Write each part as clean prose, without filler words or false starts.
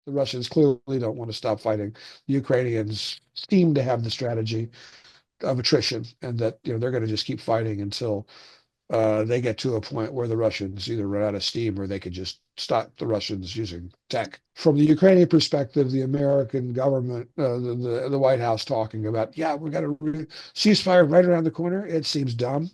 The Russians clearly don't want to stop fighting. The Ukrainians seem to have the strategy of attrition, and that they're going to just keep fighting until they get to a point where the Russians either run out of steam or they could just stop the Russians using tech. From the Ukrainian perspective, the American government, the White House talking about, yeah, we're going to ceasefire right around the corner. It seems dumb.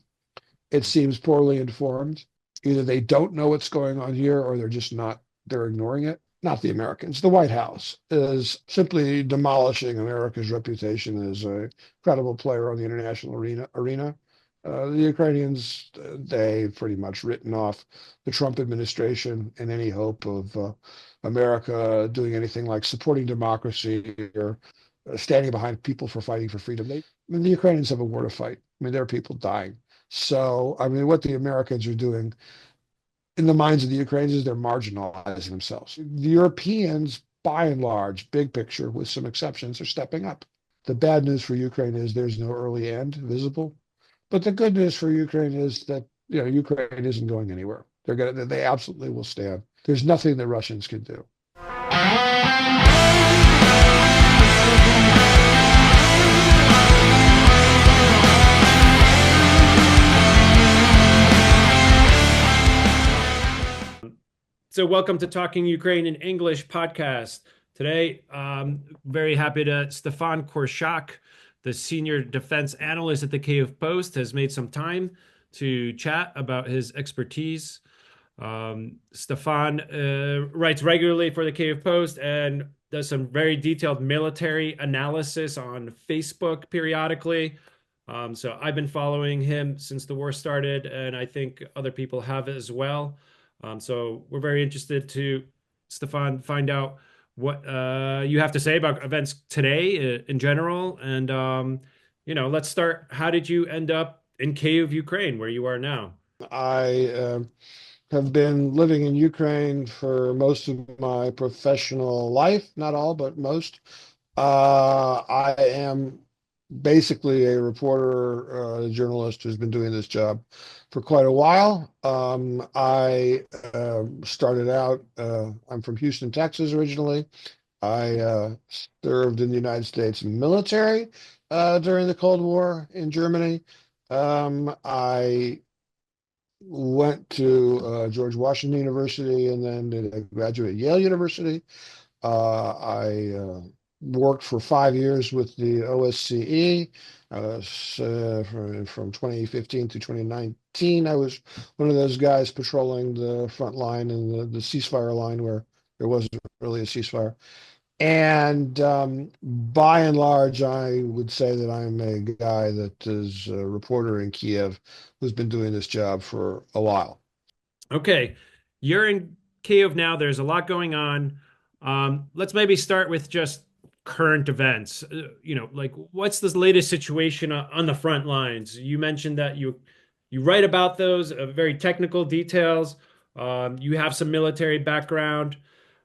It seems poorly informed. Either they don't know what's going on here or they're just not, they're ignoring it. Not the Americans. The White House is simply demolishing America's reputation as a credible player on the international arena. The Ukrainians, they've pretty much written off the Trump administration and any hope of America doing anything like supporting democracy or standing behind people for fighting for freedom. The Ukrainians have a war to fight. I mean, there are people dying. So, I mean, what the Americans are doing in the minds of the Ukrainians is they're marginalizing themselves. The Europeans, by and large, big picture, with some exceptions, are stepping up. The bad news for Ukraine is there's no early end visible. But the good news for Ukraine is that Ukraine isn't going anywhere. They absolutely will stand. There's nothing the Russians can do. So welcome to Talking Ukraine in English podcast. Today, very happy to Stefan Korshak, the senior defense analyst at the Kyiv Post, has made some time to chat about his expertise. Stefan writes regularly for the Kyiv Post and does some very detailed military analysis on Facebook periodically. So I've been following him since the war started, and I think other people have as well. So we're very interested to, Stefan, find out what you have to say about events today in general. And, let's start. How did you end up in Kyiv, Ukraine, where you are now? I have been living in Ukraine for most of my professional life, not all, but most. I am basically a reporter, a journalist who's been doing this job for quite a while. I started out, I'm from Houston, Texas originally. I served in the United States military during the Cold War in Germany. I went to George Washington University and then did a graduate at Yale University. I worked for 5 years with the OSCE. From 2015 to 2019, I was one of those guys patrolling the front line and the ceasefire line where there wasn't really a ceasefire. And by and large, I would say that I'm a guy that is a reporter in Kiev who's been doing this job for a while. Okay, you're in Kyiv now. There's a lot going on. Let's maybe start with just current events. Like what's the latest situation on the front lines? You mentioned that you write about those very technical details. You have some military background.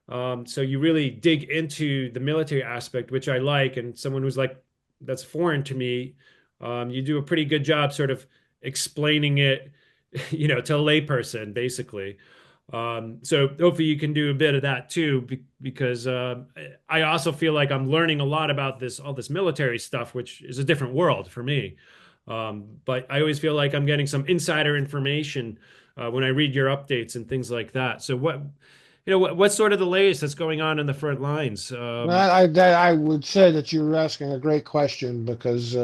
So you really dig into the military aspect, which I like, and someone who's like, that's foreign to me. You do a pretty good job sort of explaining it, to a layperson, basically. So hopefully you can do a bit of that too, because I also feel like I'm learning a lot about all this military stuff, which is a different world for me. But I always feel like I'm getting some insider information when I read your updates and things like that. So what's sort of the latest that's going on in the front lines? I would say that you're asking a great question because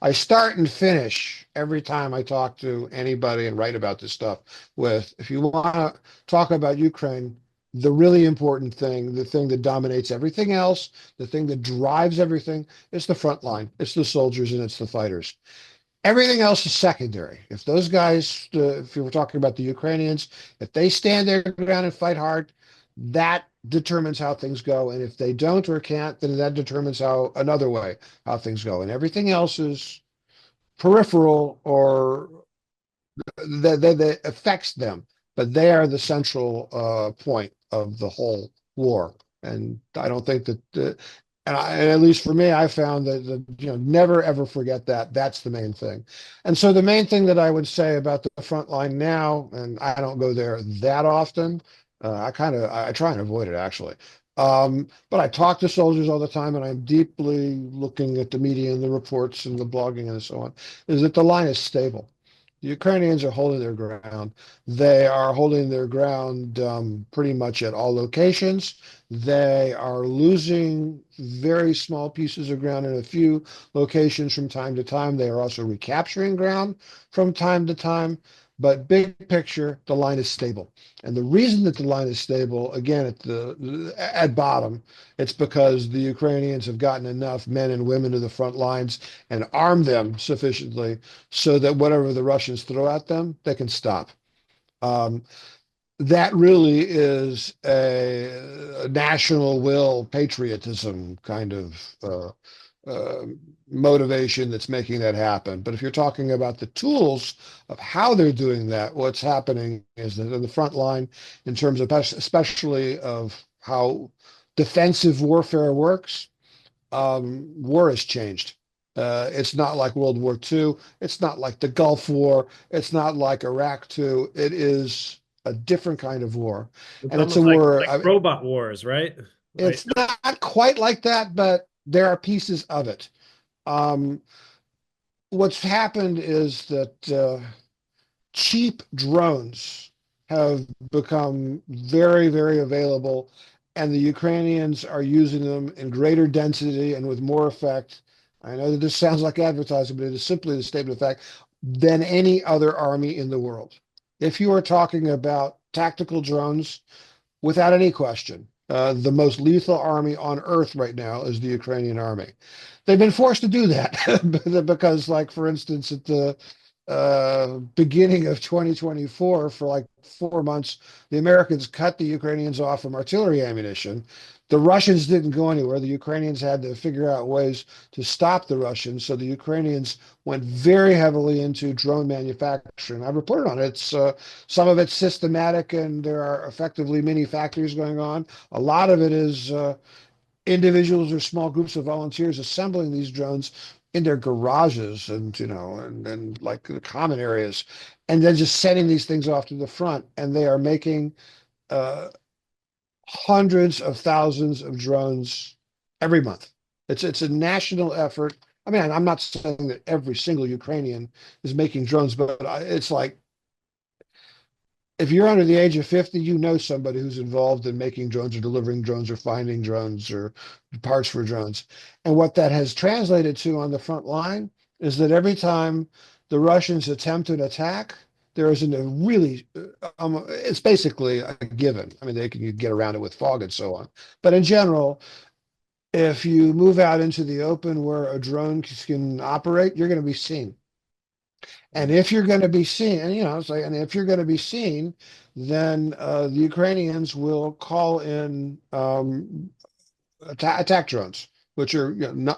I start and finish every time I talk to anybody and write about this stuff with, if you want to talk about Ukraine, the really important thing, the thing that dominates everything else, the thing that drives everything, is the front line. It's the soldiers and it's the fighters. Everything else is secondary. If those guys, if you were talking about the Ukrainians, if they stand their ground and fight hard, that determines how things go. And if they don't or can't, then that determines how things go. And everything else is peripheral or that affects them. But they are the central point of the whole war. And I don't think that and at least for me, I found that never ever forget that. That's the main thing. And so the main thing that I would say about the front line now, and I don't go there that often, I try and avoid it actually. But I talk to soldiers all the time, and I'm deeply looking at the media and the reports and the blogging and so on, is that the line is stable. The Ukrainians are holding their ground. They are holding their ground pretty much at all locations. They are losing very small pieces of ground in a few locations from time to time. They are also recapturing ground from time to time. But big picture, the line is stable. And the reason that the line is stable, again, at bottom, it's because the Ukrainians have gotten enough men and women to the front lines and armed them sufficiently so that whatever the Russians throw at them, they can stop. Um, that really is a national will, patriotism kind of uh, motivation that's making that happen. But if you're talking about the tools of how they're doing that, what's happening is that in the front line, in terms of especially of how defensive warfare works, war has changed. It's not like World War II. It's not like the Gulf War. It's not like Iraq II. It is a different kind of war. It's And it's a almost like war, I mean, robot wars, right? Right. it's not quite like that, but there are pieces of it. Um, what's happened is that cheap drones have become very, very available, and the Ukrainians are using them in greater density and with more effect. I know that this sounds like advertising, but it is simply the statement of fact than any other army in the world. If you are talking about tactical drones, without any question, the most lethal army on earth right now is the Ukrainian army. They've been forced to do that because, like, for instance, at the beginning of 2024, for like 4 months, the Americans cut the Ukrainians off from artillery ammunition. The Russians didn't go anywhere. The Ukrainians had to figure out ways to stop the Russians. So the Ukrainians went very heavily into drone manufacturing. I've reported on it. Some of it's systematic, and there are effectively mini factories going on. A lot of it is individuals or small groups of volunteers assembling these drones in their garages and and like the common areas, and then just sending these things off to the front. And they are making uh, hundreds of thousands of drones every month. It's a national effort. I mean, I'm not saying that every single Ukrainian is making drones, but it's like if you're under the age of 50, you know somebody who's involved in making drones or delivering drones or finding drones or parts for drones. And what that has translated to on the front line is that every time the Russians attempt an attack, there isn't a really, it's basically a given. I mean, they can get around it with fog and so on. But in general, if you move out into the open where a drone can operate, you're going to be seen. And if you're going to be seen, and it's like, and if you're going to be seen, then the Ukrainians will call in attack drones, which are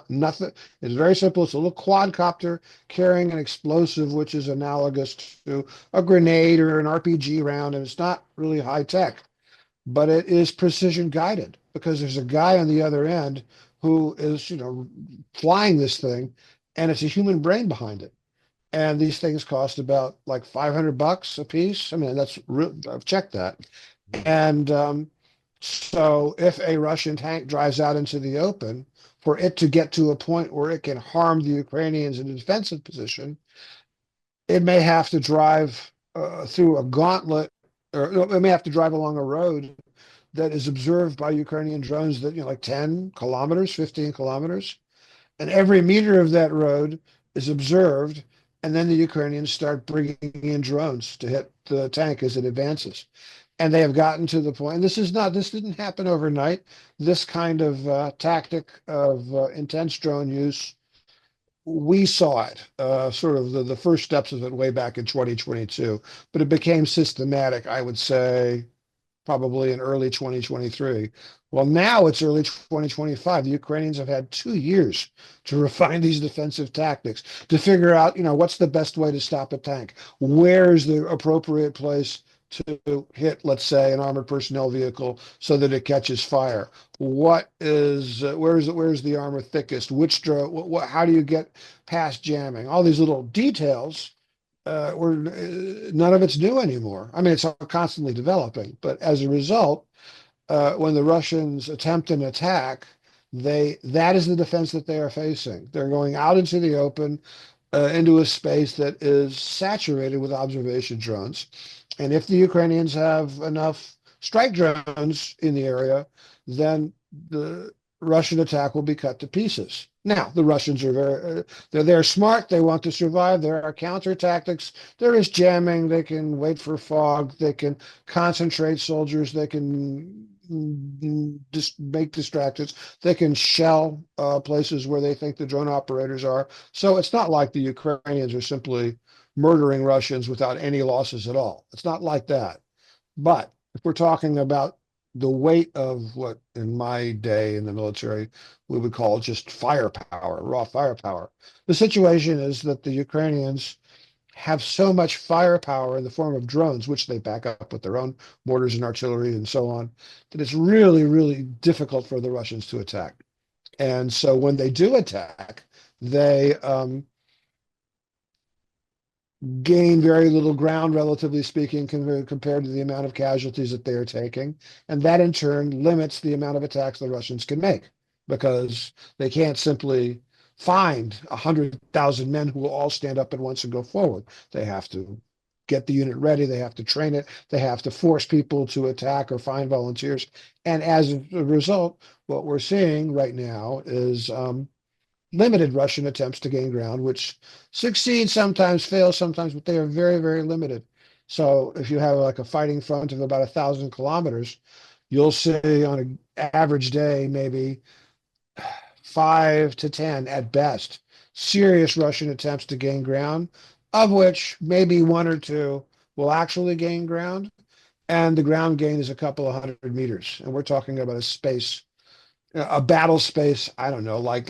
nothing. It's very simple. It's a little quadcopter carrying an explosive, which is analogous to a grenade or an RPG round, and it's not really high tech, but it is precision guided because there's a guy on the other end who is, flying this thing, and it's a human brain behind it. And these things cost about like $500 a piece. I mean, that's real. I've checked that. And so if a Russian tank drives out into the open, for it to get to a point where it can harm the Ukrainians in a defensive position, it may have to drive through a gauntlet, or it may have to drive along a road that is observed by Ukrainian drones that, like 10 kilometers, 15 kilometers. And every meter of that road is observed, and then the Ukrainians start bringing in drones to hit the tank as it advances. And they have gotten to the point, and this didn't happen overnight. This kind of tactic of intense drone use, we saw it, sort of the first steps of it way back in 2022, but it became systematic, I would say, probably in early 2023. Well, now it's early 2025. The Ukrainians have had 2 years to refine these defensive tactics, to figure out, what's the best way to stop a tank? Where's the appropriate place to hit, let's say, an armored personnel vehicle so that it catches fire? Where's the armor thickest? How do you get past jamming? All these little details none of it's new anymore. I mean, it's constantly developing, but as a result, when the Russians attempt an attack, that is the defense that they are facing. They're going out into the open, into a space that is saturated with observation drones. And if the Ukrainians have enough strike drones in the area, then the Russian attack will be cut to pieces. Now, the Russians are they're smart. They want to survive. There are counter tactics. There is jamming. They can wait for fog. They can concentrate soldiers. They can just make distractions. They can shell places where they think the drone operators are. So it's not like the Ukrainians are simply murdering Russians without any losses at all. It's not like that. But if we're talking about the weight of what in my day in the military we would call just firepower, raw firepower, the situation is that the Ukrainians have so much firepower in the form of drones, which they back up with their own mortars and artillery and so on, that it's really, really difficult for the Russians to attack. And so when they do attack, they gain very little ground, relatively speaking, compared to the amount of casualties that they are taking. And that in turn limits the amount of attacks the Russians can make because they can't simply find 100,000 men who will all stand up at once and go forward. They have to get the unit ready. They have to train it. They have to force people to attack or find volunteers. And as a result, what we're seeing right now is limited Russian attempts to gain ground, which succeed sometimes, fail sometimes, but they are very, very limited. So if you have like a fighting front of about 1,000 kilometers, you'll see on an average day maybe 5 to 10 at best serious Russian attempts to gain ground, of which maybe one or two will actually gain ground. And the ground gain is a couple of 100 meters. And we're talking about a space, a battle space, I don't know, like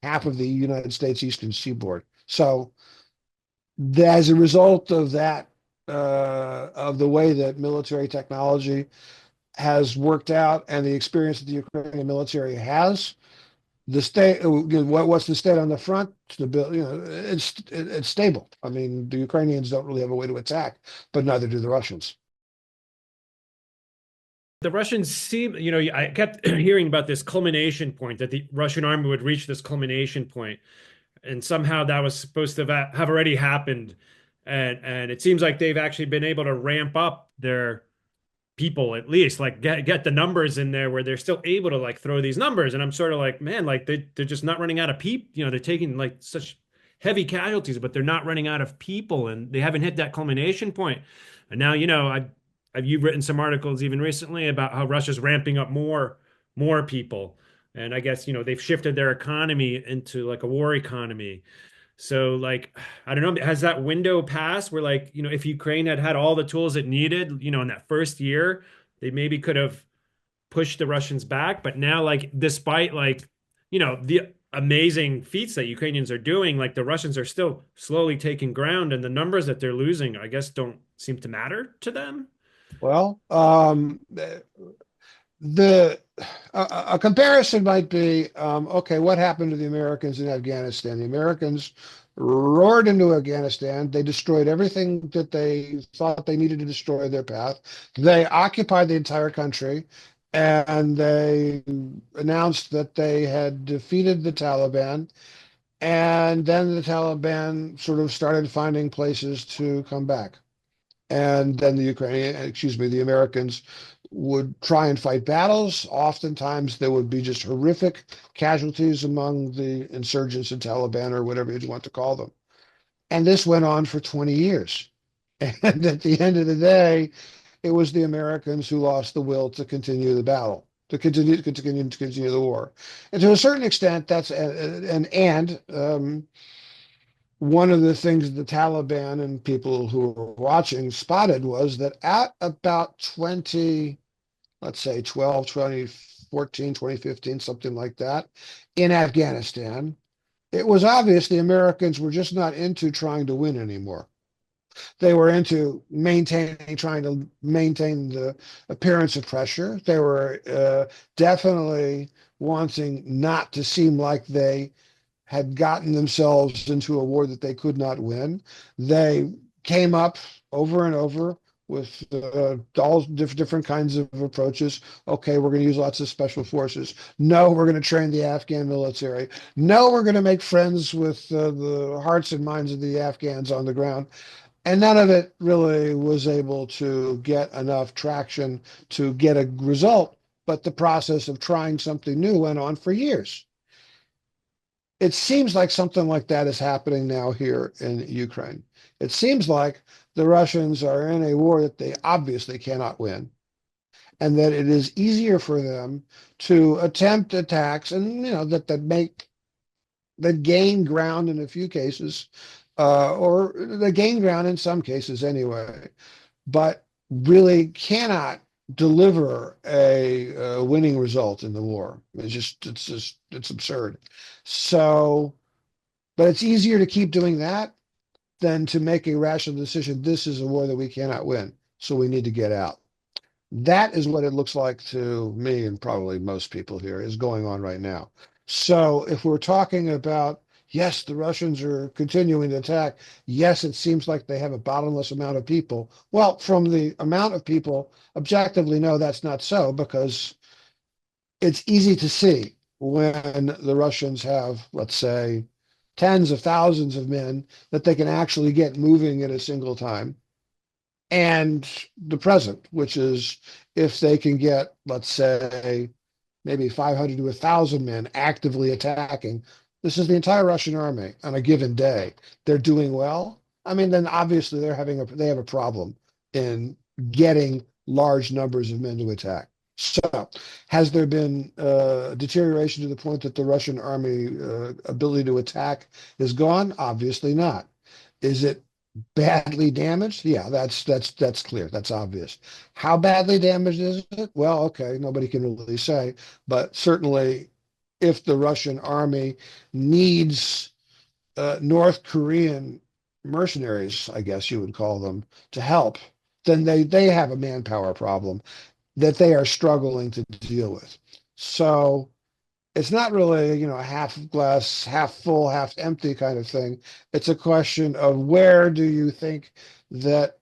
half of the United States eastern seaboard. So as a result of that, of the way that military technology has worked out and the experience that the Ukrainian military has, the state, what's the state on the front? It's stable. I mean, the Ukrainians don't really have a way to attack, but neither do the Russians. The Russians seem, I kept hearing about this culmination point that the Russian army would reach this culmination point, and somehow that was supposed to have already happened, and it seems like they've actually been able to ramp up their people at least, like get the numbers in there where they're still able to like throw these numbers. And I'm sort of like, man, like they're just not running out of people. They're taking like such heavy casualties, but they're not running out of people, and they haven't hit that culmination point. And now, you've written some articles even recently about how Russia's ramping up more people. And I guess, they've shifted their economy into like a war economy. So like, I don't know, has that window passed where like, if Ukraine had had all the tools it needed, in that first year, they maybe could have pushed the Russians back. But now, like, despite like, the amazing feats that Ukrainians are doing, like the Russians are still slowly taking ground, and the numbers that they're losing, I guess, don't seem to matter to them. Well, the a comparison might be okay, what happened to the Americans in Afghanistan? The Americans roared into Afghanistan. They destroyed everything that they thought they needed to destroy their path. They occupied the entire country, and they announced that they had defeated the Taliban. And then the Taliban sort of started finding places to come back. And then the Americans would try and fight battles. Oftentimes there would be just horrific casualties among the insurgents and Taliban or whatever you want to call them. And this went on for 20 years. And at the end of the day, it was the Americans who lost the will to continue the battle, to continue the war. And to a certain extent, that's one of the things the Taliban and people who were watching spotted was that at about 20, let's say 12, 2014, 2015, something like that, in Afghanistan, it was obvious the Americans were just not into trying to win anymore. They were into trying to maintain the appearance of pressure. They were definitely wanting not to seem like they had gotten themselves into a war that they could not win. They came up over and over with all different kinds of approaches. Okay, we're going to use lots of special forces. No, we're going to train the Afghan military. No, we're going to make friends with the hearts and minds of the Afghans on the ground. And none of it really was able to get enough traction to get a result. But the process of trying something new went on for years. It seems like something like that is happening now here in Ukraine. It seems like the Russians are in a war that they obviously cannot win, and that it is easier for them to attempt attacks and that gain ground in a few cases, or they gain ground in some cases anyway, but really cannot deliver a winning result in the war. It's absurd. So, but it's easier to keep doing that than to make a rational decision. This is a war that we cannot win, so we need to get out. That is what it looks like to me and probably most people here is going on right now. So if we're talking about, yes, the Russians are continuing to attack, yes, it seems like they have a bottomless amount of people. Well, from the amount of people, objectively, no, that's not so, because it's easy to see when the Russians have, let's say, tens of thousands of men that they can actually get moving at a single time, and the present, which is if they can get, let's say, maybe 500 to 1,000 men actively attacking. This is the entire Russian army on a given day. They're doing well. I mean, then obviously they have a problem in getting large numbers of men to attack. So, has there been deterioration to the point that the Russian army ability to attack is gone? Obviously not. Is it badly damaged? Yeah, that's clear. That's obvious. How badly damaged is it? Well, okay, nobody can really say, but certainly if the Russian army needs North Korean mercenaries, I guess you would call them, to help, then they have a manpower problem that they are struggling to deal with. So it's not really, a half glass, half full, half empty kind of thing. It's a question of where do you think that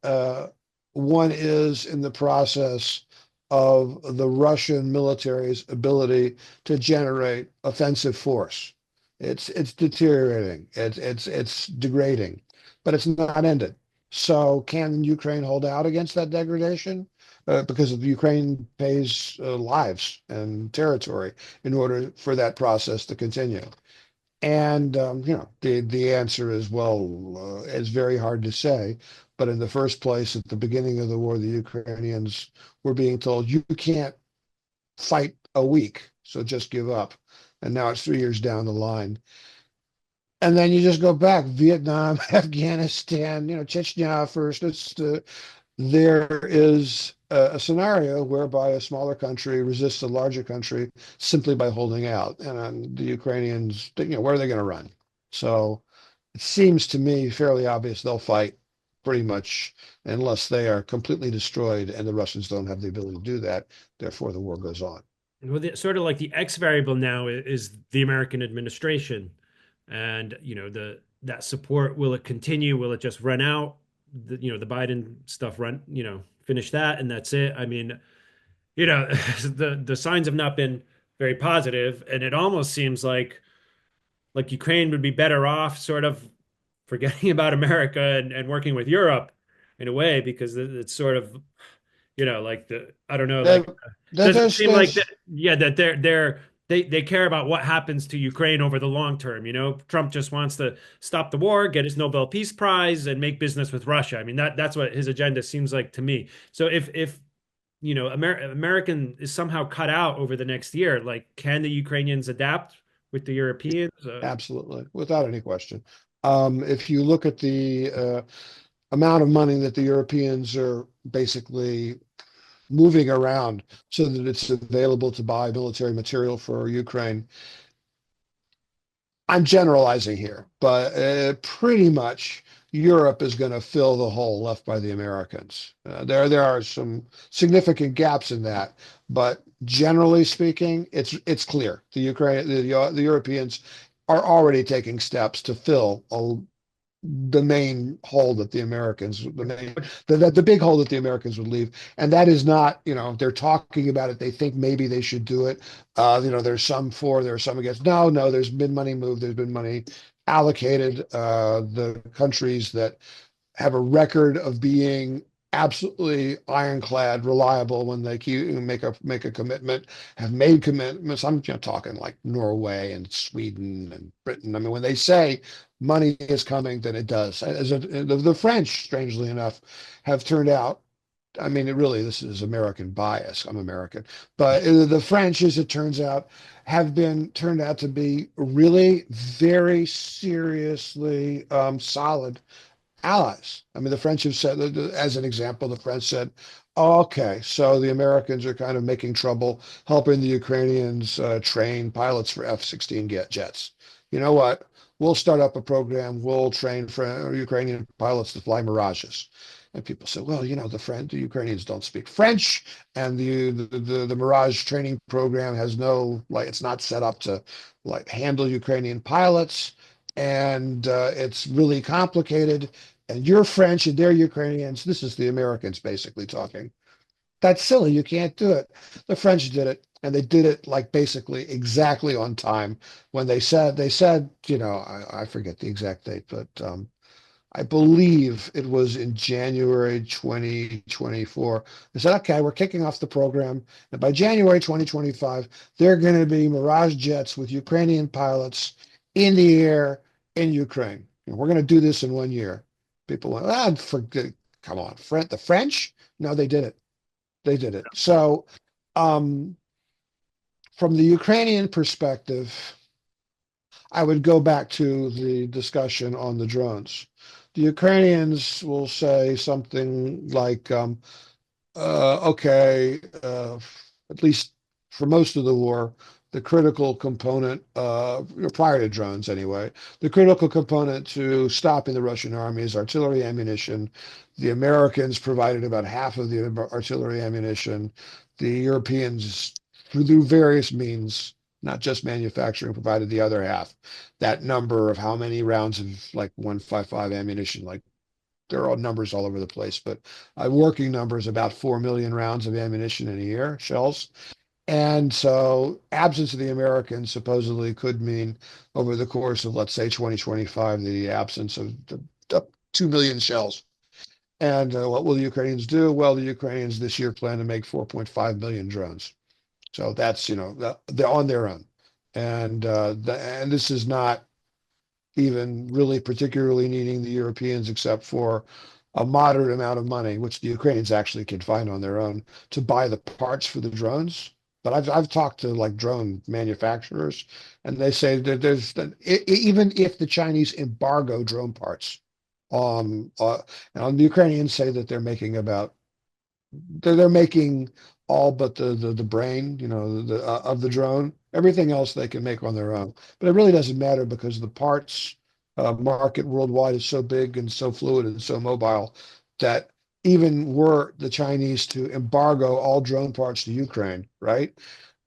one is in the process of the Russian military's ability to generate offensive force. It's deteriorating. It's degrading, but it's not ended. So can Ukraine hold out against that degradation? Because of Ukraine pays lives and territory in order for that process to continue. And the answer is, well, it's very hard to say. But in the first place, at the beginning of the war, the Ukrainians were being told you can't fight a week, so just give up. And now it's 3 years down the line. And then you just go back, Vietnam, Afghanistan, Chechnya first. There is a scenario whereby a smaller country resists a larger country simply by holding out. And the Ukrainians, where are they going to run? So it seems to me fairly obvious they'll fight pretty much unless they are completely destroyed, and the Russians don't have the ability to do that. Therefore, the war goes on. Well, sort of like the X variable now is the American administration, and the that support. Will it continue? Will it just run out? The Biden stuff finish that and that's it. I mean, the signs have not been very positive, and it almost seems like Ukraine would be better off sort of forgetting about America and working with Europe in a way, because it's sort of like I don't know, like That, that doesn't there's seem like there's that. Yeah, that they care about what happens to Ukraine over the long term. Trump just wants to stop the war, get his Nobel Peace Prize, and make business with Russia. I mean, that's what his agenda seems like to me. So if American is somehow cut out over the next year, like can the Ukrainians adapt with the Europeans? absolutely, without any question. If you look at the amount of money that the Europeans are basically moving around so that it's available to buy military material for Ukraine, I'm generalizing here, but pretty much Europe is going to fill the hole left by the Americans. There are some significant gaps in that, but generally speaking, it's clear the Europeans are already taking steps to fill the main hole that the Americans, the big hole that the Americans would leave. And that is not, they're talking about it. They think maybe they should do it. There's some for, there's some against. No, no, there's been money moved. There's been money allocated. The countries that have a record of being absolutely ironclad, reliable when they make a commitment, have made commitments. I'm talking like Norway and Sweden and Britain. I mean, when they say money is coming, then it does. The French, strangely enough, have turned out. I mean, this is American bias. I'm American, but the French, as it turns out, have been turned out to be really very seriously solid allies. I mean, the French have said, as an example, the French said, oh, okay, so the Americans are kind of making trouble helping the Ukrainians train pilots for F-16 jets. You know what? We'll start up a program. We'll train Ukrainian pilots to fly Mirages. And people say, well, the Ukrainians don't speak French, and the Mirage training program has it's not set up to handle Ukrainian pilots, and it's really complicated, and you're French and they're Ukrainians. This is the Americans basically talking. That's silly. You can't do it. The French did it, and they did it basically exactly on time when they said, I forget the exact date, but I believe it was in January 2024. They said, okay, we're kicking off the program. And by January 2025, there are going to be Mirage jets with Ukrainian pilots in the air in Ukraine. And we're going to do this in 1 year. People went, forget, come on, the French? No, they did it. They did it. So, um, from the Ukrainian perspective, I would go back to the discussion on the drones. The Ukrainians will say something like, okay, at least for most of the war, the critical component, prior to drones anyway, the critical component to stopping the Russian army is artillery ammunition. The Americans provided about half of the artillery ammunition. The Europeans, through various means, not just manufacturing, provided the other half. That number of how many rounds of 155 ammunition, there are all numbers all over the place, but a working number is about 4 million rounds of ammunition in a year, shells. And so absence of the Americans supposedly could mean over the course of, let's say, 2025, the absence of 2 million shells. And what will the Ukrainians do? Well, the Ukrainians this year plan to make 4.5 million drones. So that's, they're on their own. And this is not even really particularly needing the Europeans except for a moderate amount of money, which the Ukrainians actually can find on their own to buy the parts for the drones. But I've talked to drone manufacturers, and they say that even if the Chinese embargo drone parts, and the Ukrainians say that they're making all but the brain, of the drone. Everything else they can make on their own. But it really doesn't matter because the parts market worldwide is so big and so fluid and so mobile that even were the Chinese to embargo all drone parts to Ukraine, right?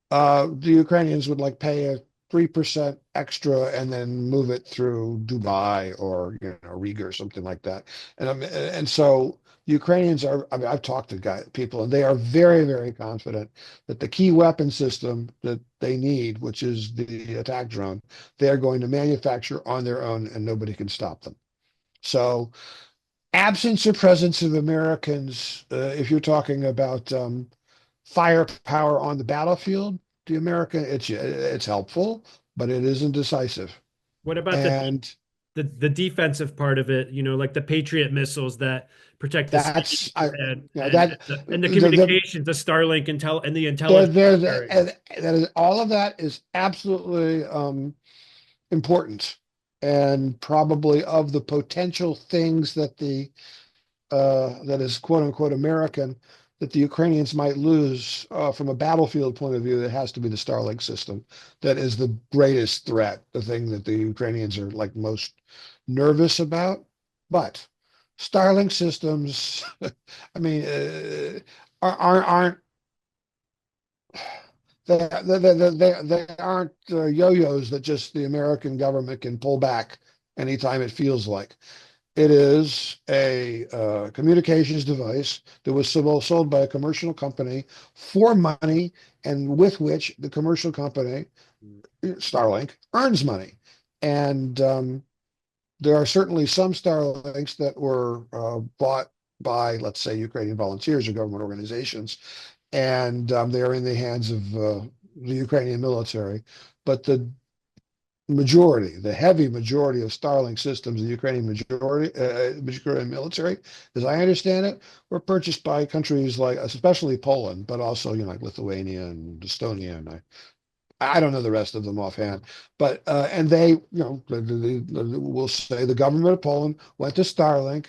The Ukrainians would pay a 3% extra and then move it through Dubai or Riga or something like that. And so Ukrainians are. I mean, I've talked to people, and they are very, very confident that the key weapon system that they need, which is the attack drone, they are going to manufacture on their own, and nobody can stop them. So, absence or presence of Americans, if you're talking about firepower on the battlefield, it's helpful, but it isn't decisive. What about And the defensive part of it, like the Patriot missiles that protect the cities that's I and yeah and that and the the communications, the Starlink intel and the there intelligence there's sharing. and that is all of that is absolutely important, and probably of the potential things that is quote unquote American that the Ukrainians might lose from a battlefield point of view. It has to be the Starlink system. That is the greatest threat, the thing that the Ukrainians are most nervous about. But Starlink systems, I mean, aren't they aren't yo-yos that just the American government can pull back anytime it feels like. It is a communications device that was sold by a commercial company for money, and with which the commercial company, Starlink, earns money. And there are certainly some Starlinks that were bought by, let's say, Ukrainian volunteers or government organizations, and they are in the hands of the Ukrainian military. But the heavy majority of Starlink systems, the Ukrainian military, as I understand it, were purchased by countries like, especially Poland, but also, like Lithuania and Estonia, and I don't know the rest of them offhand, but and they, we'll say the government of Poland went to Starlink,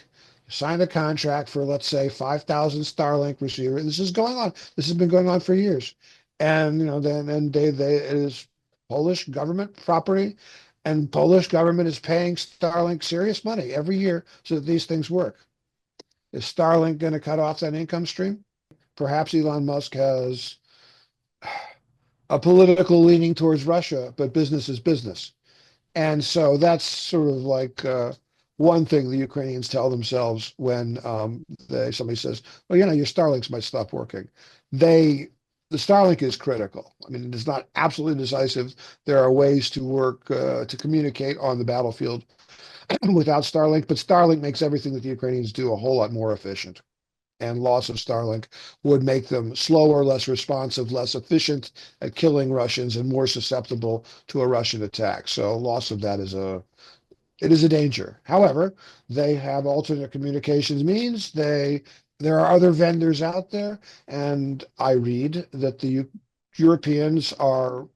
signed a contract for, let's say, 5,000 Starlink receivers. This is going on. This has been going on for years, and then they it is Polish government property, and Polish government is paying Starlink serious money every year so that these things work. Is Starlink going to cut off that income stream? Perhaps Elon Musk has a political leaning towards Russia, but business is business. And so that's sort of like one thing the Ukrainians tell themselves when somebody says, "Well, your Starlinks might stop working." The Starlink is critical. I mean, it's not absolutely decisive. There are ways to work to communicate on the battlefield without Starlink, but Starlink makes everything that the Ukrainians do a whole lot more efficient, and loss of Starlink would make them slower, less responsive, less efficient at killing Russians, and more susceptible to a Russian attack. So loss of that is a danger. However, they have alternate communications means. There are other vendors out there, and I read that the Europeans are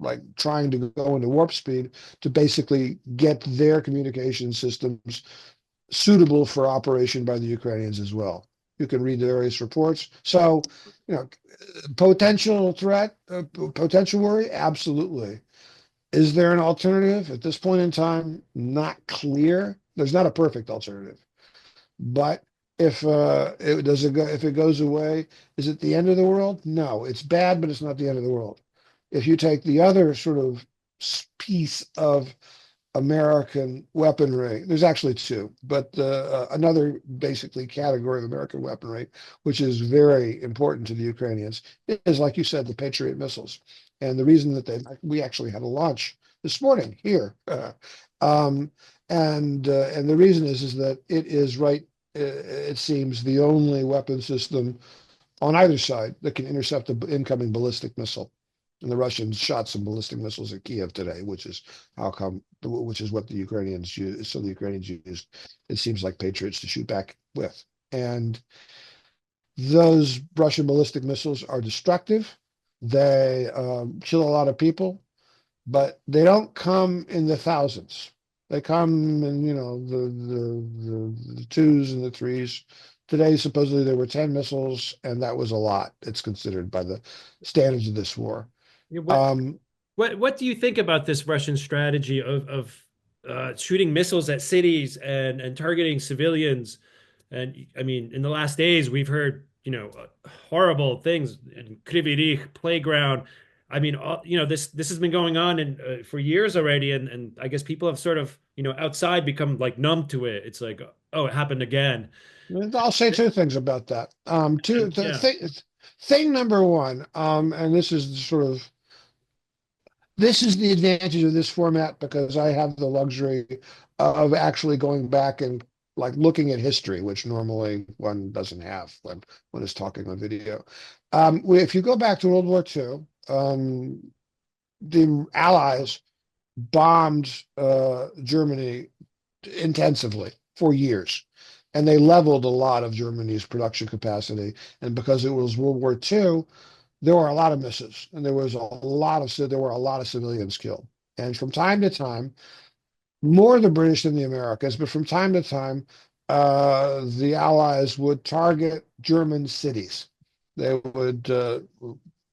like trying to go into warp speed to basically get their communication systems suitable for operation by the Ukrainians as well. You can read the various reports. So, you know, potential threat, potential worry, absolutely. Is there an alternative at this point in time? Not clear. There's not a perfect alternative, but if it goes away, is it the end of the world? No, it's bad, but it's not the end of the world. If you take the other sort of piece of American weaponry. There's actually two, but another basically category of American weaponry, which is very important to the Ukrainians, is, like you said, the Patriot missiles. And the reason that we actually had a launch this morning here, and the reason is that it is right. It seems the only weapon system on either side that can intercept the incoming ballistic missile. And the Russians shot some ballistic missiles at Kyiv today, which is what the Ukrainians use. So the Ukrainians used, it seems like, Patriots to shoot back with. And those Russian ballistic missiles are destructive. They kill a lot of people, but they don't come in the thousands. They come in, the twos and the threes. Today, supposedly there were 10 missiles, and that was a lot. It's considered by the standards of this war. Yeah, Um, what do you think about this Russian strategy of shooting missiles at cities and targeting civilians? And I mean, in the last days, we've heard, horrible things in Kryvyi Rih playground. I mean, this has been going on for years already, and I guess people have sort of, outside become like numb to it. It's like, oh, it happened again. I'll say two things about that. Yeah. Thing number one, and this is the advantage of this format, because I have the luxury of actually going back and like looking at history, which normally one doesn't have when one is talking on video. If you go back to World War II, the Allies bombed Germany intensively for years. And they leveled a lot of Germany's production capacity. And because it was World War II, there were a lot of misses, and there were a lot of civilians killed. And from time to time, more the British than the Americans, but from time to time, the Allies would target German cities. They would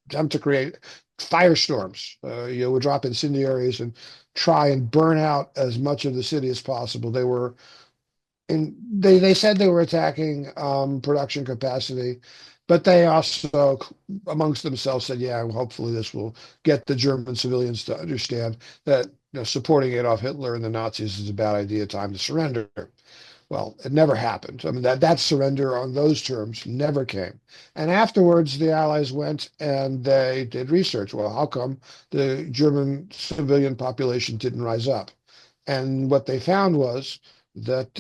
attempt to create firestorms. Would drop incendiaries and try and burn out as much of the city as possible. They said they were attacking production capacity, But they also, amongst themselves, said, "Yeah, well, hopefully this will get the German civilians to understand that supporting Adolf Hitler and the Nazis is a bad idea. Time to surrender." Well, it never happened. I mean, that surrender on those terms never came. And afterwards, the Allies went and they did research. Well, how come the German civilian population didn't rise up? And what they found was that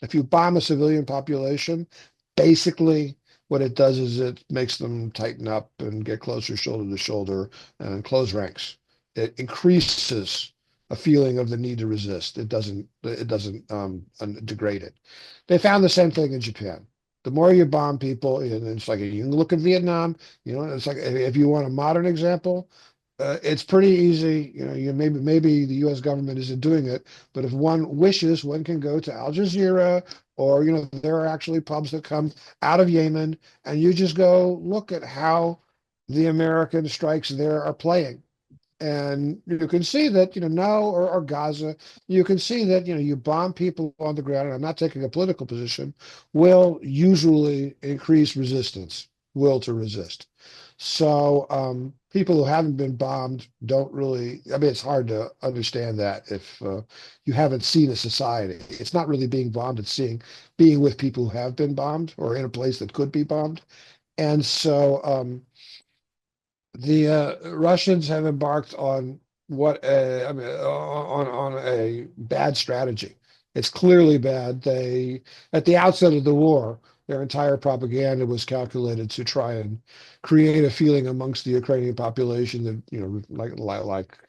if you bomb a civilian population, basically what it does is it makes them tighten up and get closer shoulder to shoulder and close ranks. It increases a feeling of the need to resist. It doesn't degrade it. They found the same thing in Japan. The more you bomb people, and it's like you can look at Vietnam. It's like if you want a modern example, it's pretty easy. Maybe the U.S. government isn't doing it, but if one wishes, one can go to Al Jazeera, or there are actually pubs that come out of Yemen, and you just go look at how the American strikes there are playing. And you can see that, now, or Gaza, you can see that, you bomb people on the ground, and I'm not taking a political position, will usually increase resistance, will to resist. So people who haven't been bombed don't really, I mean, it's hard to understand that if you haven't seen a society. It's not really being bombed, it's being with people who have been bombed or in a place that could be bombed. And so the Russians have embarked on I mean, on a bad strategy. It's clearly bad. At the outset of the war, their entire propaganda was calculated to try and create a feeling amongst the Ukrainian population that,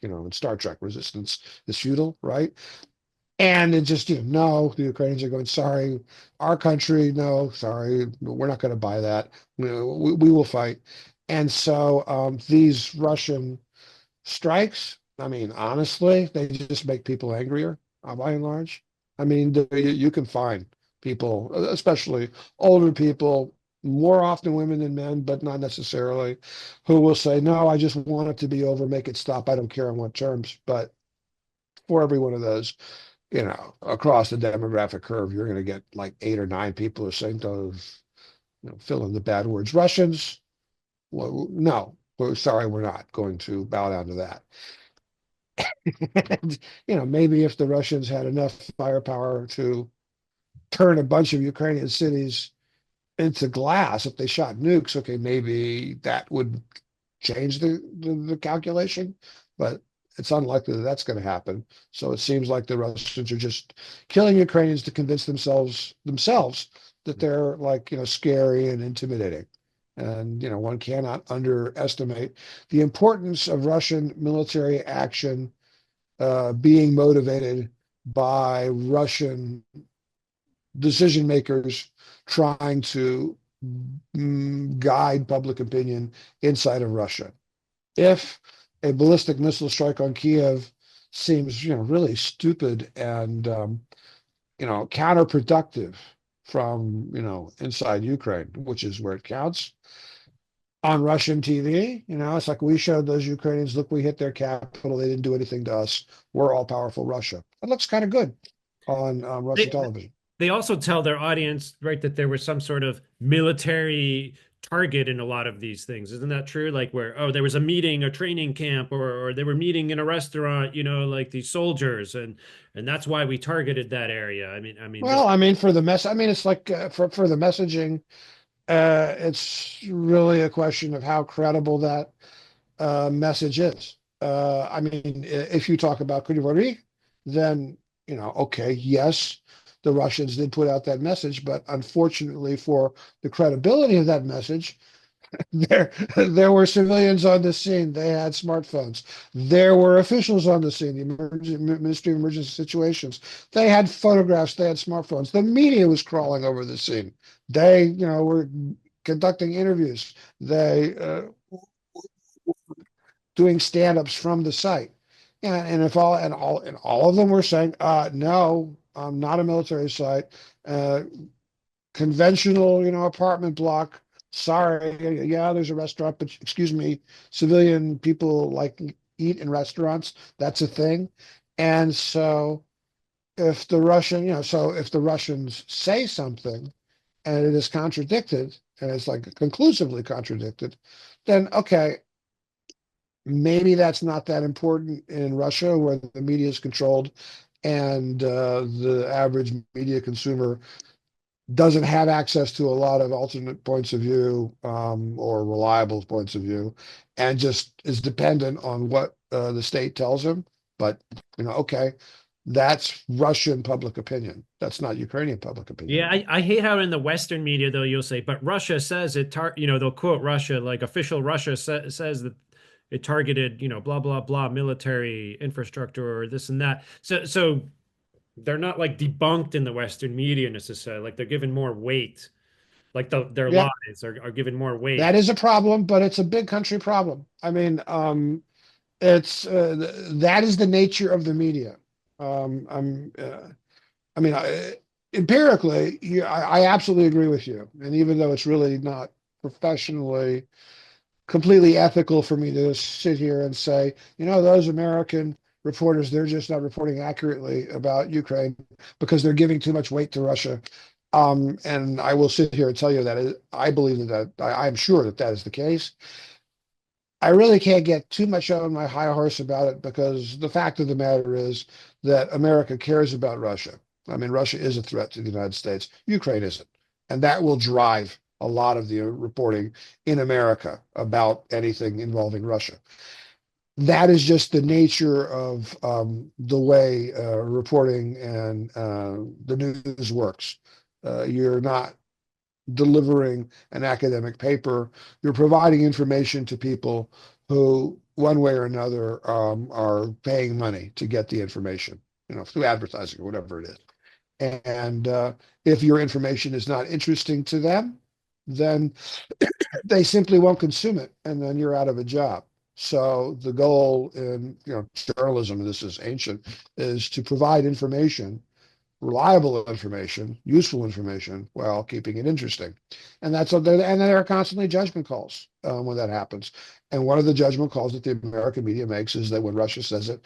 in Star Trek, resistance is futile, right? And it just, no, the Ukrainians are going, sorry, our country, no, sorry, we're not going to buy that. We will fight. And so these Russian strikes, I mean, honestly, they just make people angrier, by and large. I mean, you can find people, especially older people, more often women than men, but not necessarily, who will say, no, I just want it to be over, make it stop. I don't care on what terms. But for every one of those, across the demographic curve, you're going to get like 8 or 9 people who are saying those, fill in the bad words. Russians, well, no, we're sorry, we're not going to bow down to that. And, maybe if the Russians had enough firepower to turn a bunch of Ukrainian cities into glass, if they shot nukes, okay, maybe that would change the calculation, but it's unlikely that that's going to happen. So it seems like the Russians are just killing Ukrainians to convince themselves that they're like, scary and intimidating. And, one cannot underestimate the importance of Russian military action being motivated by Russian decision makers trying to guide public opinion inside of Russia. If a ballistic missile strike on Kyiv seems, really stupid and, counterproductive from, inside Ukraine, which is where it counts, on Russian TV, it's like we showed those Ukrainians, look, we hit their capital. They didn't do anything to us. We're all powerful Russia. That looks kind of good on Russian They television. they also tell their audience, right, that there was some sort of military target in a lot of these things. Isn't that true? Like where, oh, there was a meeting, a training camp, or they were meeting in a restaurant, like these soldiers, and that's why we targeted that area. I mean, Well, just I mean, for the mess, I mean, it's like for the messaging, it's really a question of how credible that message is. I mean, if you talk about Kyiv, then, okay, yes, the Russians did put out that message, but unfortunately for the credibility of that message, there were civilians on the scene. They had smartphones. There were officials on the scene, the Ministry of Emergency Situations. They had photographs. They had smartphones. The media was crawling over the scene. They, were conducting interviews. They doing stand-ups from the site. And if all of them were saying, no, I'm not a military site, uh, conventional, apartment block. Sorry, yeah, there's a restaurant, but excuse me, civilian people like eat in restaurants. That's a thing. And so if the Russians say something and it is contradicted, and it's like conclusively contradicted, then okay, maybe that's not that important in Russia where the media is controlled and the average media consumer doesn't have access to a lot of alternate points of view or reliable points of view, and just is dependent on what the state tells him. But okay, that's Russian public opinion. That's not Ukrainian public opinion. Yeah, I hate how in the Western media though you'll say, but Russia says they'll quote Russia, like official Russia says that it targeted, blah blah blah military infrastructure or this and that. So they're not like debunked in the Western media necessarily. Like they're given more weight. Like their Yeah, lies are given more weight. that is a problem, but it's a big country problem. I mean, it's that is the nature of the media. I mean, empirically, I absolutely agree with you. And even though it's really not professionally completely ethical for me to sit here and say, those American reporters, they're just not reporting accurately about Ukraine because they're giving too much weight to Russia. And I will sit here and tell you that I believe I'm sure that that is the case. I really can't get too much on my high horse about it because the fact of the matter is that America cares about Russia. I mean, Russia is a threat to the United States. Ukraine isn't. And that will drive a lot of the reporting in America about anything involving Russia. That is just the nature of the way reporting and the news works. You're not delivering an academic paper. You're providing information to people who, one way or another, are paying money to get the information, through advertising or whatever it is. And if your information is not interesting to them, then they simply won't consume it, and then you're out of a job. So the goal in journalism, and this is ancient, is to provide information, reliable information, useful information, while keeping it interesting. And that's what and there are constantly judgment calls when that happens. And one of the judgment calls that the American media makes is that when Russia says it,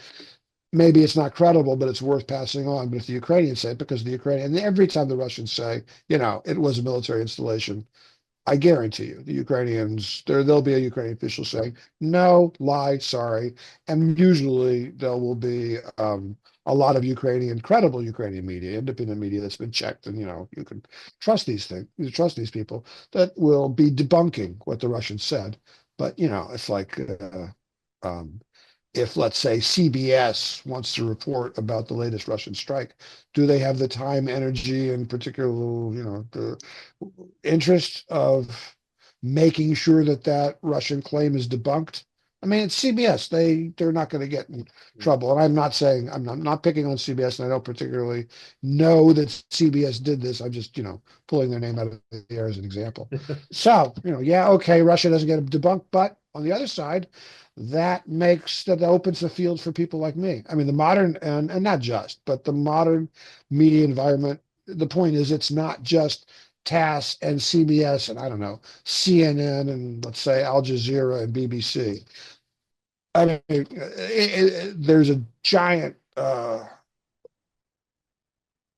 maybe it's not credible, but it's worth passing on. But if the Ukrainians say it, because the Ukrainian, and every time the Russians say, it was a military installation, I guarantee you, the Ukrainians, there'll be a Ukrainian official saying, no, lie, sorry. And usually there will be a lot of credible Ukrainian media, independent media that's been checked, and you can trust these things, you trust these people that will be debunking what the Russians said. But it's like um, if, let's say, CBS wants to report about the latest Russian strike, do they have the time, energy, and particular, the interest of making sure that that Russian claim is debunked? I mean, it's CBS. They're not going to get in trouble. And I'm not saying I'm not picking on CBS, and I don't particularly know that CBS did this. I'm just pulling their name out of the air as an example. So yeah, okay, Russia doesn't get debunked, but on the other side, that opens the field for people like me. I mean, the modern and not just, but the modern media environment. The point is, it's not just TASS and CBS and I don't know CNN and, let's say, Al Jazeera and BBC. I mean, there's a giant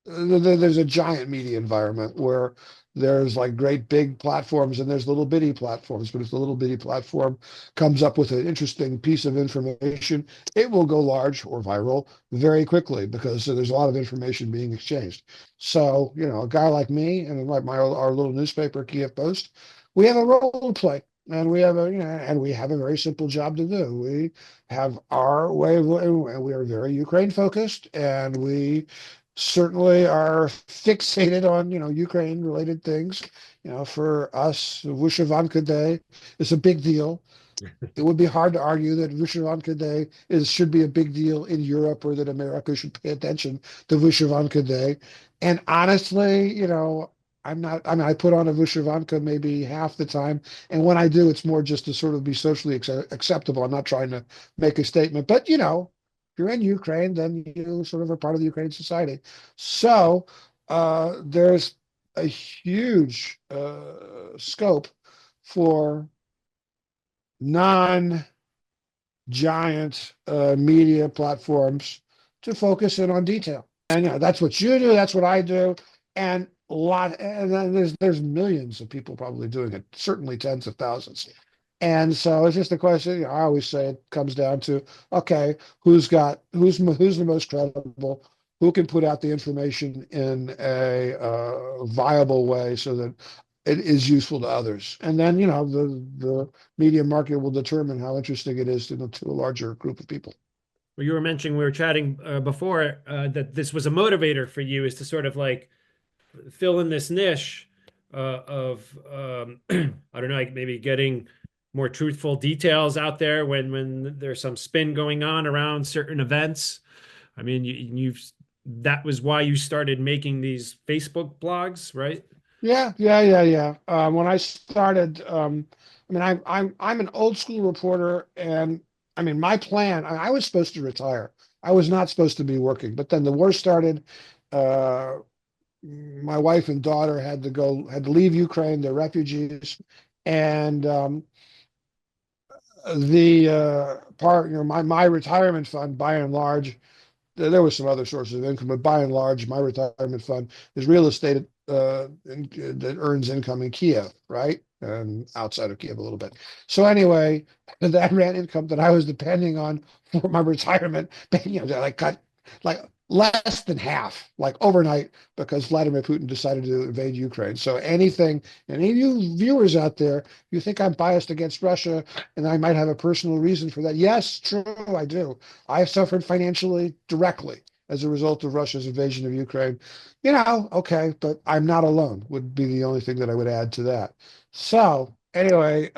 there's a giant media environment where there's like great big platforms and there's little bitty platforms. But if the little bitty platform comes up with an interesting piece of information, it will go large or viral very quickly because there's a lot of information being exchanged. So, a guy like me and like our little newspaper, Kyiv Post, we have a role to play. And we have a very simple job to do. We have our way of, and we are very Ukraine focused, and we certainly are fixated on Ukraine related things. For us, Vyshyvanka Day is a big deal. It would be hard to argue that Vyshyvanka Day should be a big deal in Europe, or that America should pay attention to Vyshyvanka Day. And honestly, I'm not. I mean, I put on a Vyshyvanka maybe half the time, and when I do, it's more just to sort of be socially acceptable. I'm not trying to make a statement, but if you're in Ukraine, then you sort of are part of the Ukrainian society. So there's a huge scope for non-giant media platforms to focus in on detail. And that's what you do. That's what I do. And lot, and then there's millions of people probably doing it, certainly tens of thousands. And so it's just a question, I always say it comes down to, okay, who's the most credible, who can put out the information in a viable way so that it is useful to others. And then, the media market will determine how interesting it is to a larger group of people. Well, you were mentioning, we were chatting before, that this was a motivator for you, is to sort of like fill in this niche of I don't know, like maybe getting more truthful details out there when there's some spin going on around certain events. I mean, you've that was why you started making these Facebook blogs, right? Yeah, yeah, yeah, yeah. When I started, I mean, I'm an old school reporter, and I mean, my plan. I was supposed to retire. I was not supposed to be working, but then the war started. Uh, my wife and daughter had to leave Ukraine. They're refugees, and the part, my retirement fund, by and large, there was some other sources of income, but by and large, my retirement fund is real estate that earns income in Kyiv, right? And outside of Kyiv a little bit. So anyway, that ran income that I was depending on for my retirement, like cut like less than half, like overnight, because Vladimir Putin decided to invade Ukraine. So any of you viewers out there, you think I'm biased against Russia and I might have a personal reason for that. Yes, true, I do. I've suffered financially directly as a result of Russia's invasion of Ukraine. Okay, but I'm not alone, would be the only thing that I would add to that. So, anyway,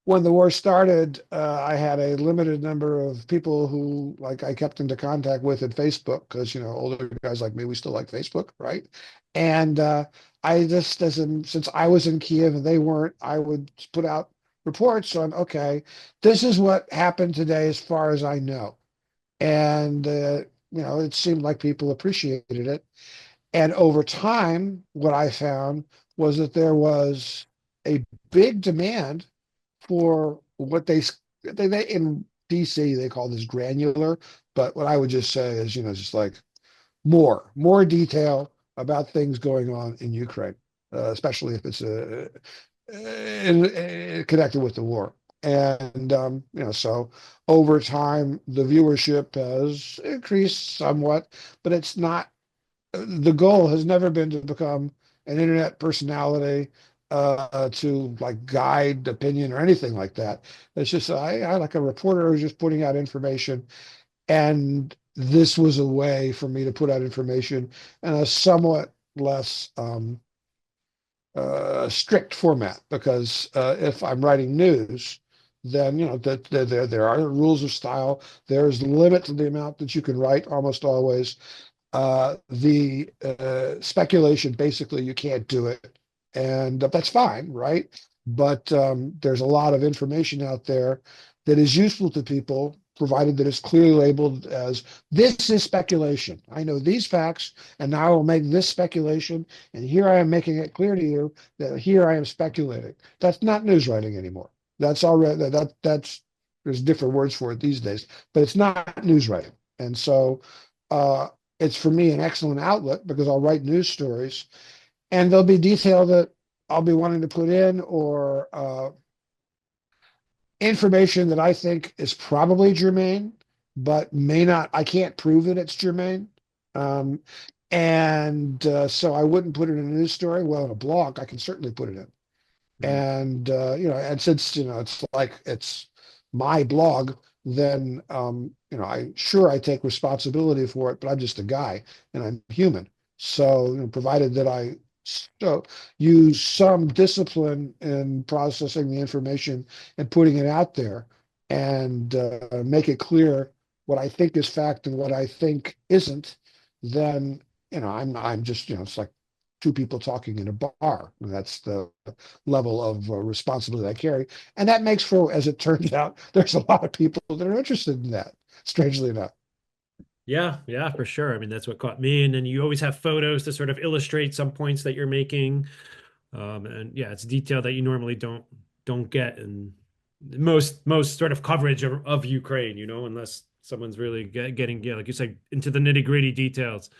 when the war started, I had a limited number of people who, like, I kept into contact with at Facebook because, older guys like me, we still like Facebook, right? And I just, since I was in Kiev and they weren't, I would put out reports on, okay, this is what happened today as far as I know. And, it seemed like people appreciated it. And over time, what I found was that there was a big demand for what they in DC they call this granular, but what I would just say is, just like more detail about things going on in Ukraine, especially if it's connected with the war. And so over time, the viewership has increased somewhat, but it's not. The goal has never been to become an internet personality, to like guide opinion or anything like that. It's just I like a reporter who's just putting out information, and this was a way for me to put out information in a somewhat less strict format, because if I'm writing news, then that there are rules of style. There's limit to the amount that you can write almost always. The speculation, basically, you can't do it, and that's fine, right? But there's a lot of information out there that is useful to people, provided that it's clearly labeled as this is speculation. I know these facts, and now I will make this speculation, and here I am making it clear to you that here I am speculating. That's not news writing anymore. That's already that's there's different words for it these days, but it's not news writing. And so uh, it's for me an excellent outlet because I'll write news stories and there'll be detail that I'll be wanting to put in, or information that I think is probably germane, but may not, I can't prove that it's germane. Um, and so I wouldn't put it in a news story. Well, in a blog, I can certainly put it in. Mm. And and since it's like it's my blog, then I take responsibility for it, but I'm just a guy and I'm human. So provided that I so use some discipline in processing the information and putting it out there, and make it clear what I think is fact and what I think isn't, then I'm just it's like two people talking in a bar. And that's the level of responsibility I carry. And that makes for, as it turns out, there's a lot of people that are interested in that, strangely enough. Yeah, yeah, for sure. I mean, that's what caught me. And then you always have photos to sort of illustrate some points that you're making. And yeah, it's detail that you normally don't get in most sort of coverage of Ukraine, unless someone's really getting, yeah, like you said, into the nitty-gritty details.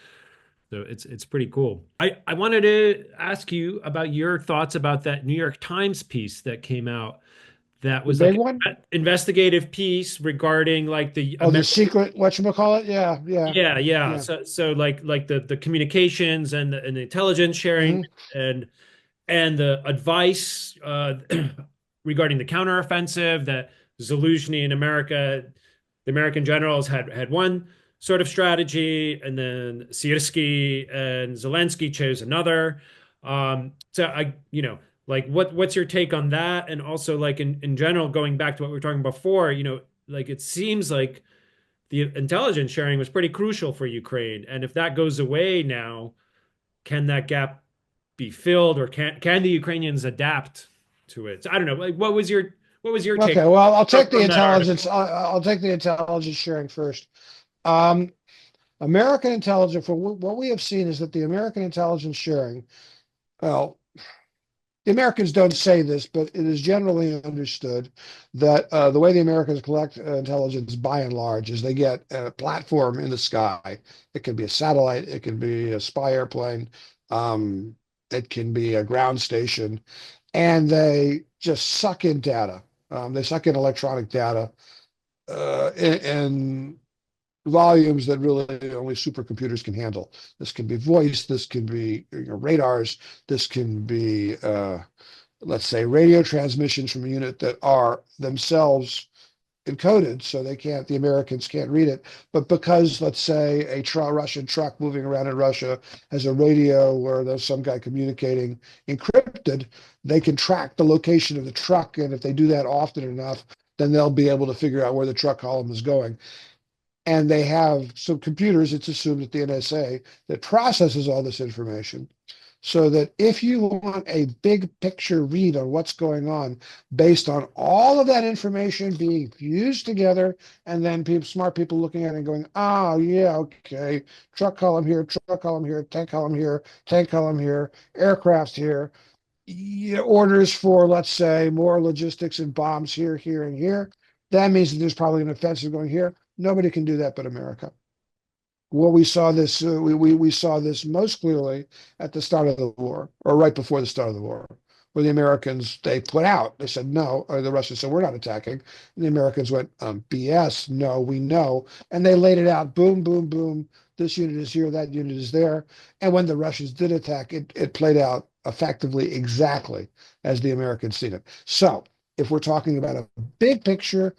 So it's pretty cool. I wanted to ask you about your thoughts about that New York Times piece that came out that The was big like one? an investigative piece regarding like the Oh, the American. secret, whatchamacallit? Yeah, yeah, Yeah. yeah. So like the communications and the intelligence sharing Hmm. and and the advice regarding the counteroffensive that Zelensky in America, the American generals had one sort of strategy, and then Siersky and Zelensky chose another. So like what's your take on that? And also like in general, going back to what we were talking before, like it seems like the intelligence sharing was pretty crucial for Ukraine. And if that goes away now, can that gap be filled, or can the Ukrainians adapt to it? So I don't know. Like, what was your take Okay, well, from that article? I'll take the intelligence sharing first. Um, American intelligence, for what we have seen is that the American intelligence sharing, well, the Americans don't say this, but it is generally understood that the way the Americans collect intelligence, by and large, is they get a platform in the sky. It can be a satellite, it can be a spy airplane, um, it can be a ground station, and they just suck in data. They suck in electronic data in volumes that really only supercomputers can handle. This can be voice, this can be radars, this can be let's say radio transmissions from a unit that are themselves encoded, so the Americans can't read it. But because, let's say, Russian truck moving around in Russia has a radio where there's some guy communicating encrypted, they can track the location of the truck. And if they do that often enough, then they'll be able to figure out where the truck column is going. And they have some computers, it's assumed at the NSA, that processes all this information, so that if you want a big picture read on what's going on based on all of that information being fused together, and then smart people looking at it and going, oh, yeah, okay, truck column here, tank column here, aircraft here, yeah, orders for, let's say, more logistics and bombs here, here, and here. That means that there's probably an offensive going here. Nobody can do that but America. Well, we saw this most clearly at the start of the war, or right before the start of the war, where the Americans they said no, or the Russians said we're not attacking, and the Americans went BS, no, we know, and they laid it out, boom, boom, boom. This unit is here, that unit is there, and when the Russians did attack, it played out effectively exactly as the Americans seen it. So, if we're talking about a big picture,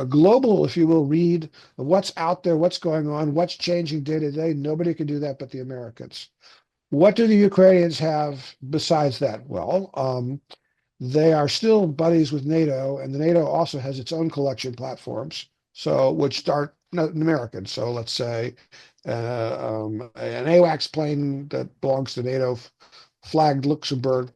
global, if you will, read of what's out there, what's going on, what's changing day to day. Nobody can do that but the Americans. What do the Ukrainians have besides that? Well, they are still buddies with NATO, and the NATO also has its own collection platforms, so which aren't American. So let's say an AWACS plane that belongs to NATO, flagged Luxembourg,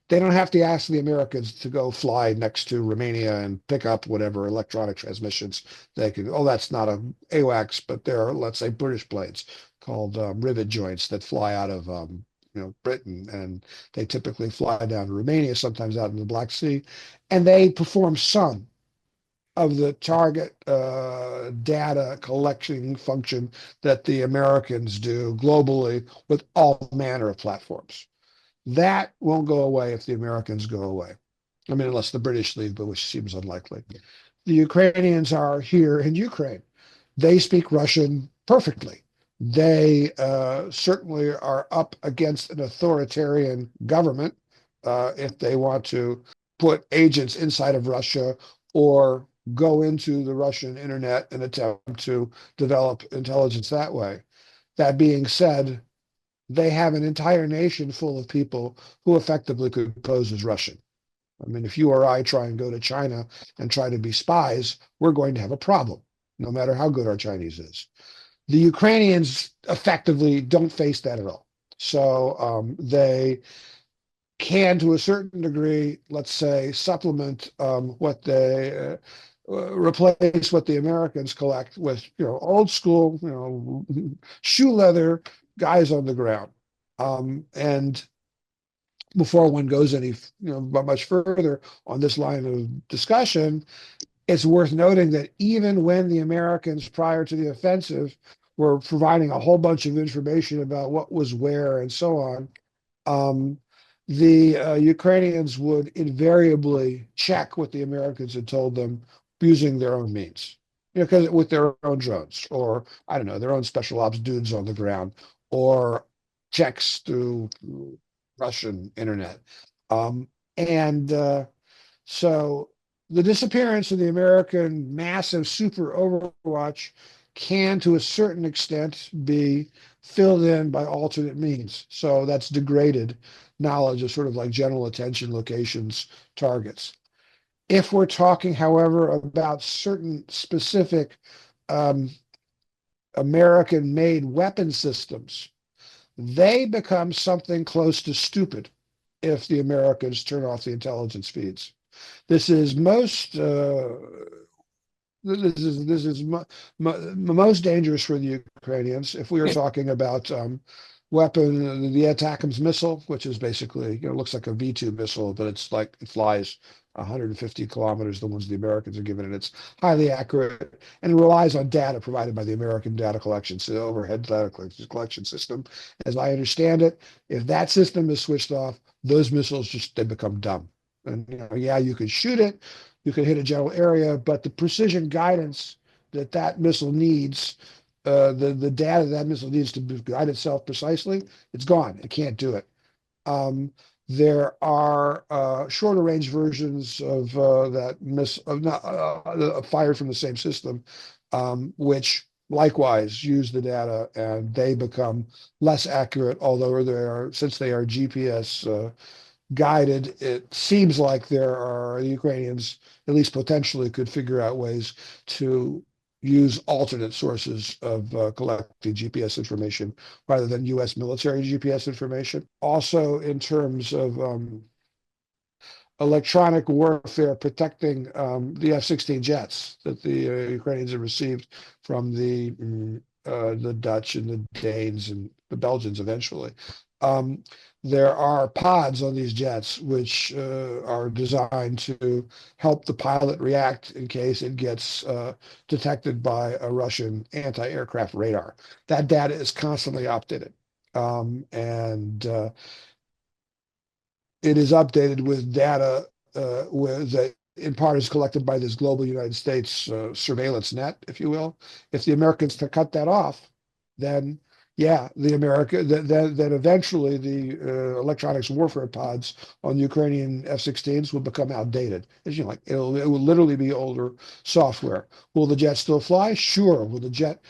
they don't have to ask the Americans to go fly next to Romania and pick up whatever electronic transmissions they can. Oh, that's not a AWACS, but there are, let's say, British planes called rivet joints that fly out of Britain, and they typically fly down to Romania, sometimes out in the Black Sea, and they perform some of the target data collection function that the Americans do globally with all manner of platforms. That won't go away if the Americans go away. I mean, unless the British leave, but which seems unlikely. The Ukrainians are here in Ukraine. They speak Russian perfectly. They certainly are up against an authoritarian government if they want to put agents inside of Russia or go into the Russian internet and attempt to develop intelligence that way. That being said, they have an entire nation full of people who effectively could pose as Russian. I mean, if you or I try and go to China and try to be spies, we're going to have a problem, no matter how good our Chinese is. The Ukrainians effectively don't face that at all. So they can, to a certain degree, let's say, supplement what they replace what the Americans collect with, old school, shoe leather guys on the ground. And before one goes any, much further on this line of discussion, it's worth noting that even when the Americans, prior to the offensive, were providing a whole bunch of information about what was where and so on, um, the Ukrainians would invariably check what the Americans had told them using their own means, because with their own drones, or I don't know, their own special ops dudes on the ground, or checks through Russian internet. Um, and so the disappearance of the American massive super Overwatch can, to a certain extent, be filled in by alternate means. So that's degraded knowledge of sort of like general attention locations, targets. If we're talking, however, about certain specific um, American-made weapon systems, they become something close to stupid if the Americans turn off the intelligence feeds. This is most this is most dangerous for the Ukrainians if we are talking about weapon, the ATACMS missile, which is basically, looks like a V2 missile, but it's like it flies 150 kilometers, the ones the Americans are given, and it's highly accurate and relies on data provided by the American data collection, so overhead data collection system. As I understand it, if that system is switched off, those missiles just they become dumb. And yeah, you could shoot it, you could hit a general area, but the precision guidance that missile needs, the data that missile needs to guide itself precisely, it's gone. It can't do it. Um, there are shorter range versions of that of not fired from the same system, which likewise use the data, and they become less accurate. Although they are, since they are GPS guided, it seems like there are the Ukrainians, at least potentially, could figure out ways to use alternate sources of collecting GPS information rather than U.S. military GPS information. Also, in terms of electronic warfare protecting the F-16 jets that the Ukrainians have received from the Dutch and the Danes and the Belgians eventually. Um, there are pods on these jets which are designed to help the pilot react in case it gets detected by a Russian anti-aircraft radar. That data is constantly updated. And it is updated with data that in part is collected by this global United States surveillance net, if you will. If the Americans to cut that off, then yeah, then eventually the electronics warfare pods on Ukrainian F-16s will become outdated. As you know, like it will literally be older software. Will the jet still fly? Sure. Will the jet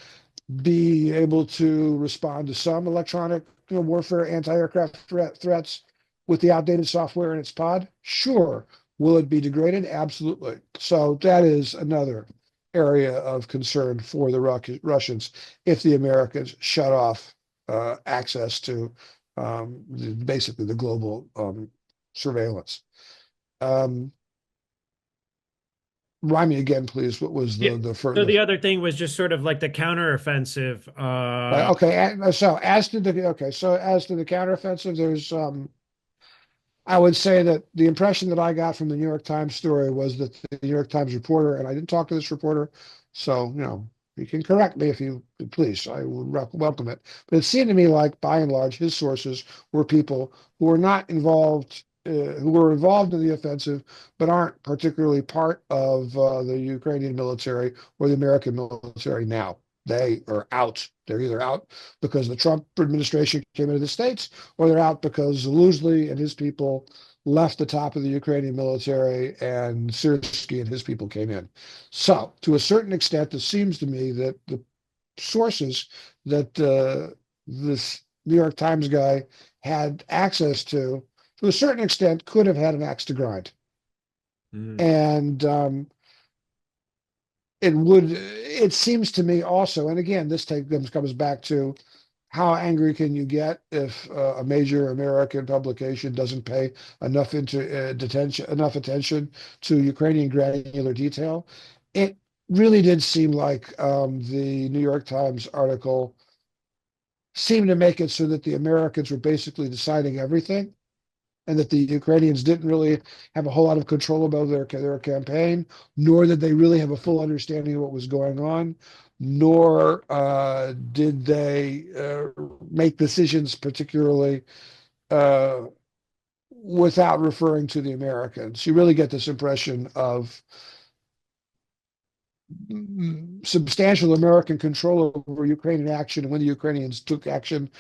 be able to respond to some electronic warfare anti-aircraft threats with the outdated software in its pod? Sure. Will it be degraded? Absolutely. So that is another area of concern for the Russians if the Americans shut off access to basically the global surveillance. Um, Remind me again, please. What was Yeah. the So first? the other thing was just sort of like the counteroffensive. Right. Okay. So as to the counteroffensive, there's I would say that the impression that I got from the New York Times story was that the New York Times reporter, and I didn't talk to this reporter, so you can correct me if you please. I would welcome it. But it seemed to me like, by and large, his sources were people who were not involved, who were involved in the offensive, but aren't particularly part of the Ukrainian military or the American military now. They are out. They're either out because the Trump administration came into the States, or they're out because Zelensky and his people left the top of the Ukrainian military and Syrskyi and his people came in. So, to a certain extent, it seems to me that the sources that this New York Times guy had access to a certain extent, could have had an axe to grind. Mhm. And it seems to me also, and again, this comes back to how angry can you get if a major American publication doesn't pay enough attention to Ukrainian granular detail? It really did seem like the New York Times article seemed to make it so that the Americans were basically deciding everything, and that the Ukrainians didn't really have a whole lot of control about their campaign, nor did they really have a full understanding of what was going on. nor did they make decisions particularly uh, without referring to the Americans. You really get this impression of substantial American control over Ukrainian action. And when the Ukrainians took action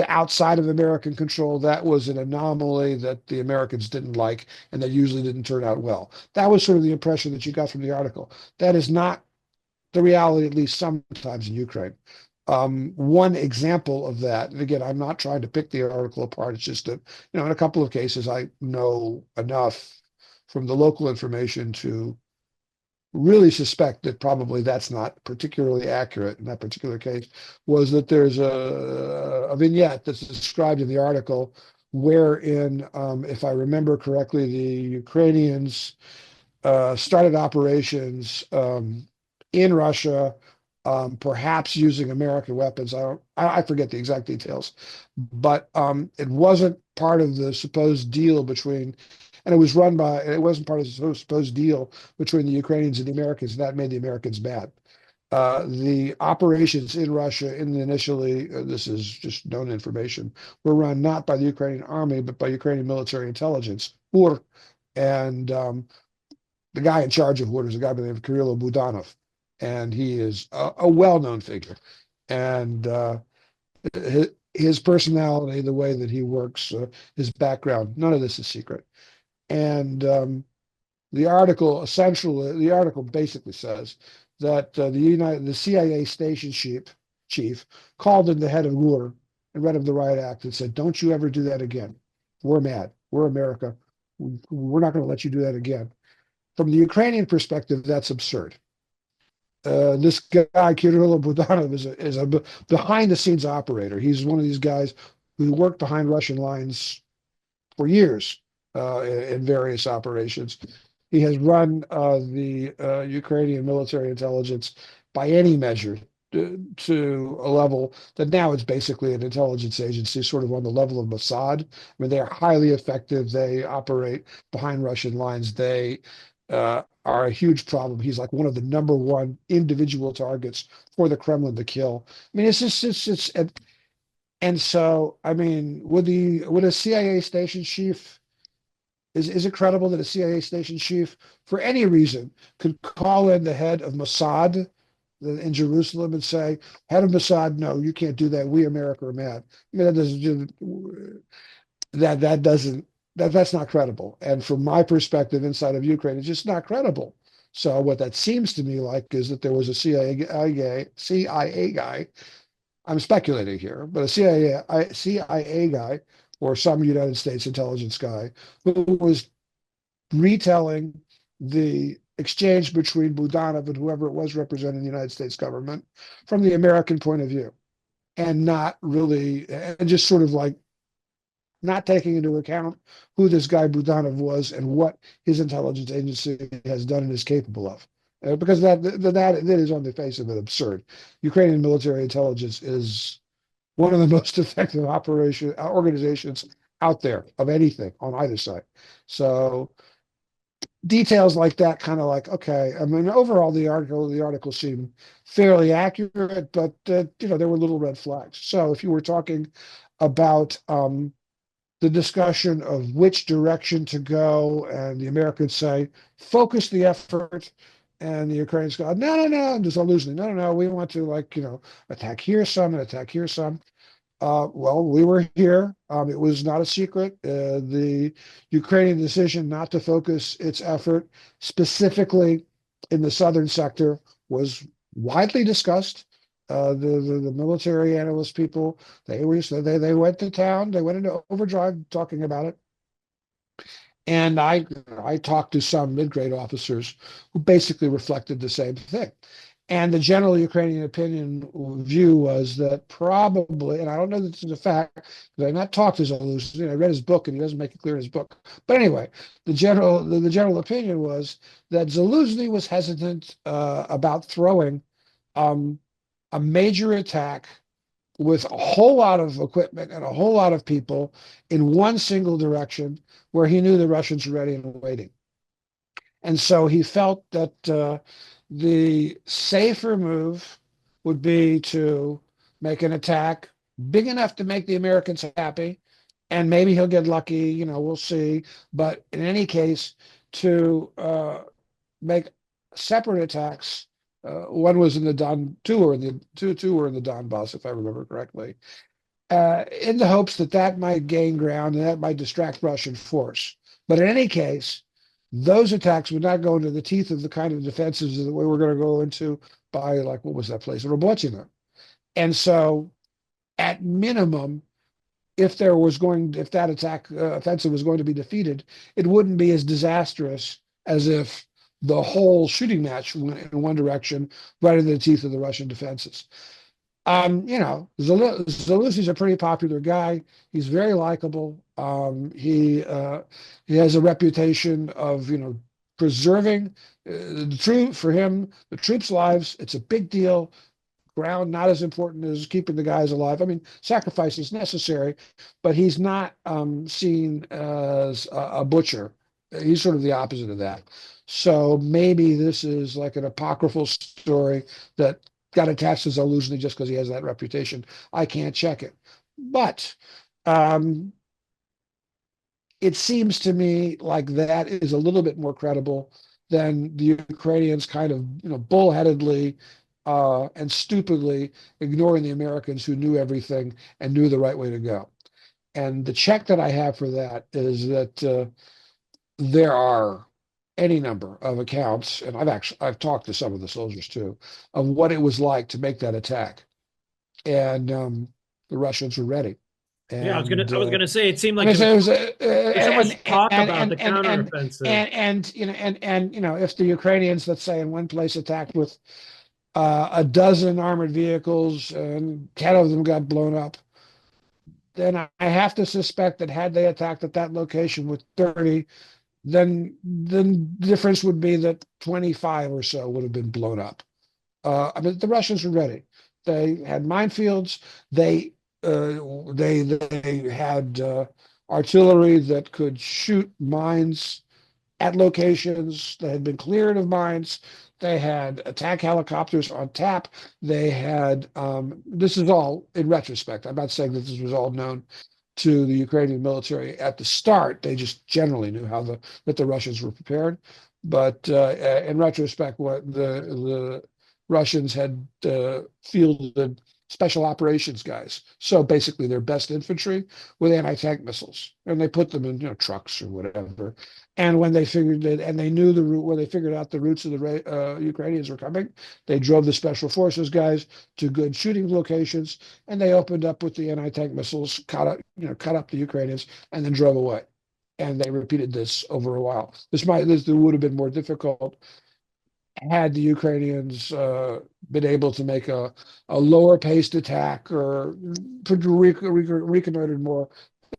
outside of American control, that was an anomaly that the Americans didn't like and that usually didn't turn out well. That was sort of the impression that you got from the article. That is not the reality, at least sometimes in Ukraine. One example of that, and again, I'm not trying to pick the article apart. It's just that, in a couple of cases, I know enough from the local information to really suspect that probably that's not particularly accurate in that particular case, was that there's a vignette that's described in the article wherein, if I remember correctly, the Ukrainians started operations in Russia, perhaps using American weapons. I forget the exact details, but it wasn't part of the supposed deal between, and it wasn't part of the supposed deal between the Ukrainians and the Americans, and that made the Americans mad. The operations in Russia initially, this is just known information, were run not by the Ukrainian army, but by Ukrainian military intelligence, UR, and the guy in charge of Wood is a guy by the name of Kirilo Budanov, and he is a well-known figure. And his personality, the way that he works, his background, none of this is secret. And the article basically says that the CIA station chief called in the head of WUR and read him the riot act and said, "Don't you ever do that again. We're mad. We're America. We're not going to let you do that again." From the Ukrainian perspective, that's absurd. This guy, Kirilo Budanov, is a behind the scenes operator. He's one of these guys who worked behind Russian lines for years in various operations. He has run the Ukrainian military intelligence by any measure to a level that now it's basically an intelligence agency, sort of on the level of Mossad. I mean, they are highly effective. They operate behind Russian lines. They are a huge problem. He's like one of the number one individual targets for the Kremlin to kill. I mean, and so, I mean, would a CIA station chief, is it credible that a CIA station chief, for any reason, could call in the head of Mossad in Jerusalem and say, "Head of Mossad, no, you can't do that. We America are mad." I mean, that doesn't that's not credible. And from my perspective, inside of Ukraine, it's just not credible. So what that seems to me like is that there was a CIA guy. I'm speculating here, but a CIA guy or some United States intelligence guy who was retelling the exchange between Budanov and whoever it was representing the United States government from the American point of view, and not really, and just sort of like not taking into account who this guy Budanov was and what his intelligence agency has done and is capable of. Because that is on the face of it absurd. Ukrainian military intelligence is one of the most effective organizations out there of anything on either side. So details like that, kind of like, okay. I mean, overall, the article seemed fairly accurate, but there were little red flags. So if you were talking about the discussion of which direction to go, and the Americans say, focus the effort, and the Ukrainians go, no, no, no, there's a losing. No, no, no, we want to attack here some and attack here some. Well, we were here. It was not a secret. The Ukrainian decision not to focus its effort specifically in the southern sector was widely discussed. The military analyst people, they went to town, they went into overdrive talking about it. And I talked to some mid-grade officers who basically reflected the same thing. And the general Ukrainian opinion view was that probably, and I don't know that this is a fact, because I've not talked to Zaluzny. I read his book, and he doesn't make it clear in his book. But anyway, the general opinion was that Zaluzny was hesitant about throwing a major attack with a whole lot of equipment and a whole lot of people in one single direction where he knew the Russians were ready and waiting. And so he felt that the safer move would be to make an attack big enough to make the Americans happy, and maybe he'll get lucky. We'll see. But in any case, to make separate attacks. One was in the Don, two were in the two were in the Donbass, if I remember correctly, in the hopes that that might gain ground and that might distract Russian force. But in any case, those attacks would not go into the teeth of the kind of defenses that we were going to go into by, like, what was that place, Robotina. And so, at minimum, if that attack offensive was going to be defeated, it wouldn't be as disastrous as if the whole shooting match went in one direction, right into the teeth of the Russian defenses. Zalusi's a pretty popular guy. He's very likable. He has a reputation of preserving the truth for him, the troops' lives. It's a big deal. Ground not as important as keeping the guys alive. I mean, sacrifice is necessary, but he's not seen as a butcher. He's sort of the opposite of that. So maybe this is like an apocryphal story that got attached to Zaluzny just because he has that reputation. I can't check it, but um, it seems to me like that is a little bit more credible than the Ukrainians kind of, bullheadedly and stupidly ignoring the Americans who knew everything and knew the right way to go. And the check that I have for that is that there are any number of accounts, and I've talked to some of the soldiers too, of what it was like to make that attack, and the Russians were ready. Yeah, And I was gonna say it seemed I like mean, there was so it was, so much talk about and the counteroffensive. if the Ukrainians, let's say, in one place attacked with a dozen armored vehicles and 10 of them got blown up, then I have to suspect that had they attacked at that location with 30, then the difference would be that 25 or so would have been blown up. I mean, the Russians were ready. They had minefields. They had artillery that could shoot mines at locations that had been cleared of mines. They had attack helicopters on tap. They had, this is all in retrospect. I'm not saying that this was all known to the Ukrainian military at the start. They just generally knew that the Russians were prepared. But in retrospect, what the Russians had fielded special operations guys. So basically, their best infantry with anti-tank missiles, and they put them in trucks or whatever. And when they figured that, and they knew the route where they figured out the routes of the Ukrainians were coming, they drove the special forces guys to good shooting locations, and they opened up with the anti-tank missiles, cut up the Ukrainians, and then drove away. And they repeated this over a while. This would have been more difficult had the Ukrainians been able to make a lower paced attack or reconnoitered more.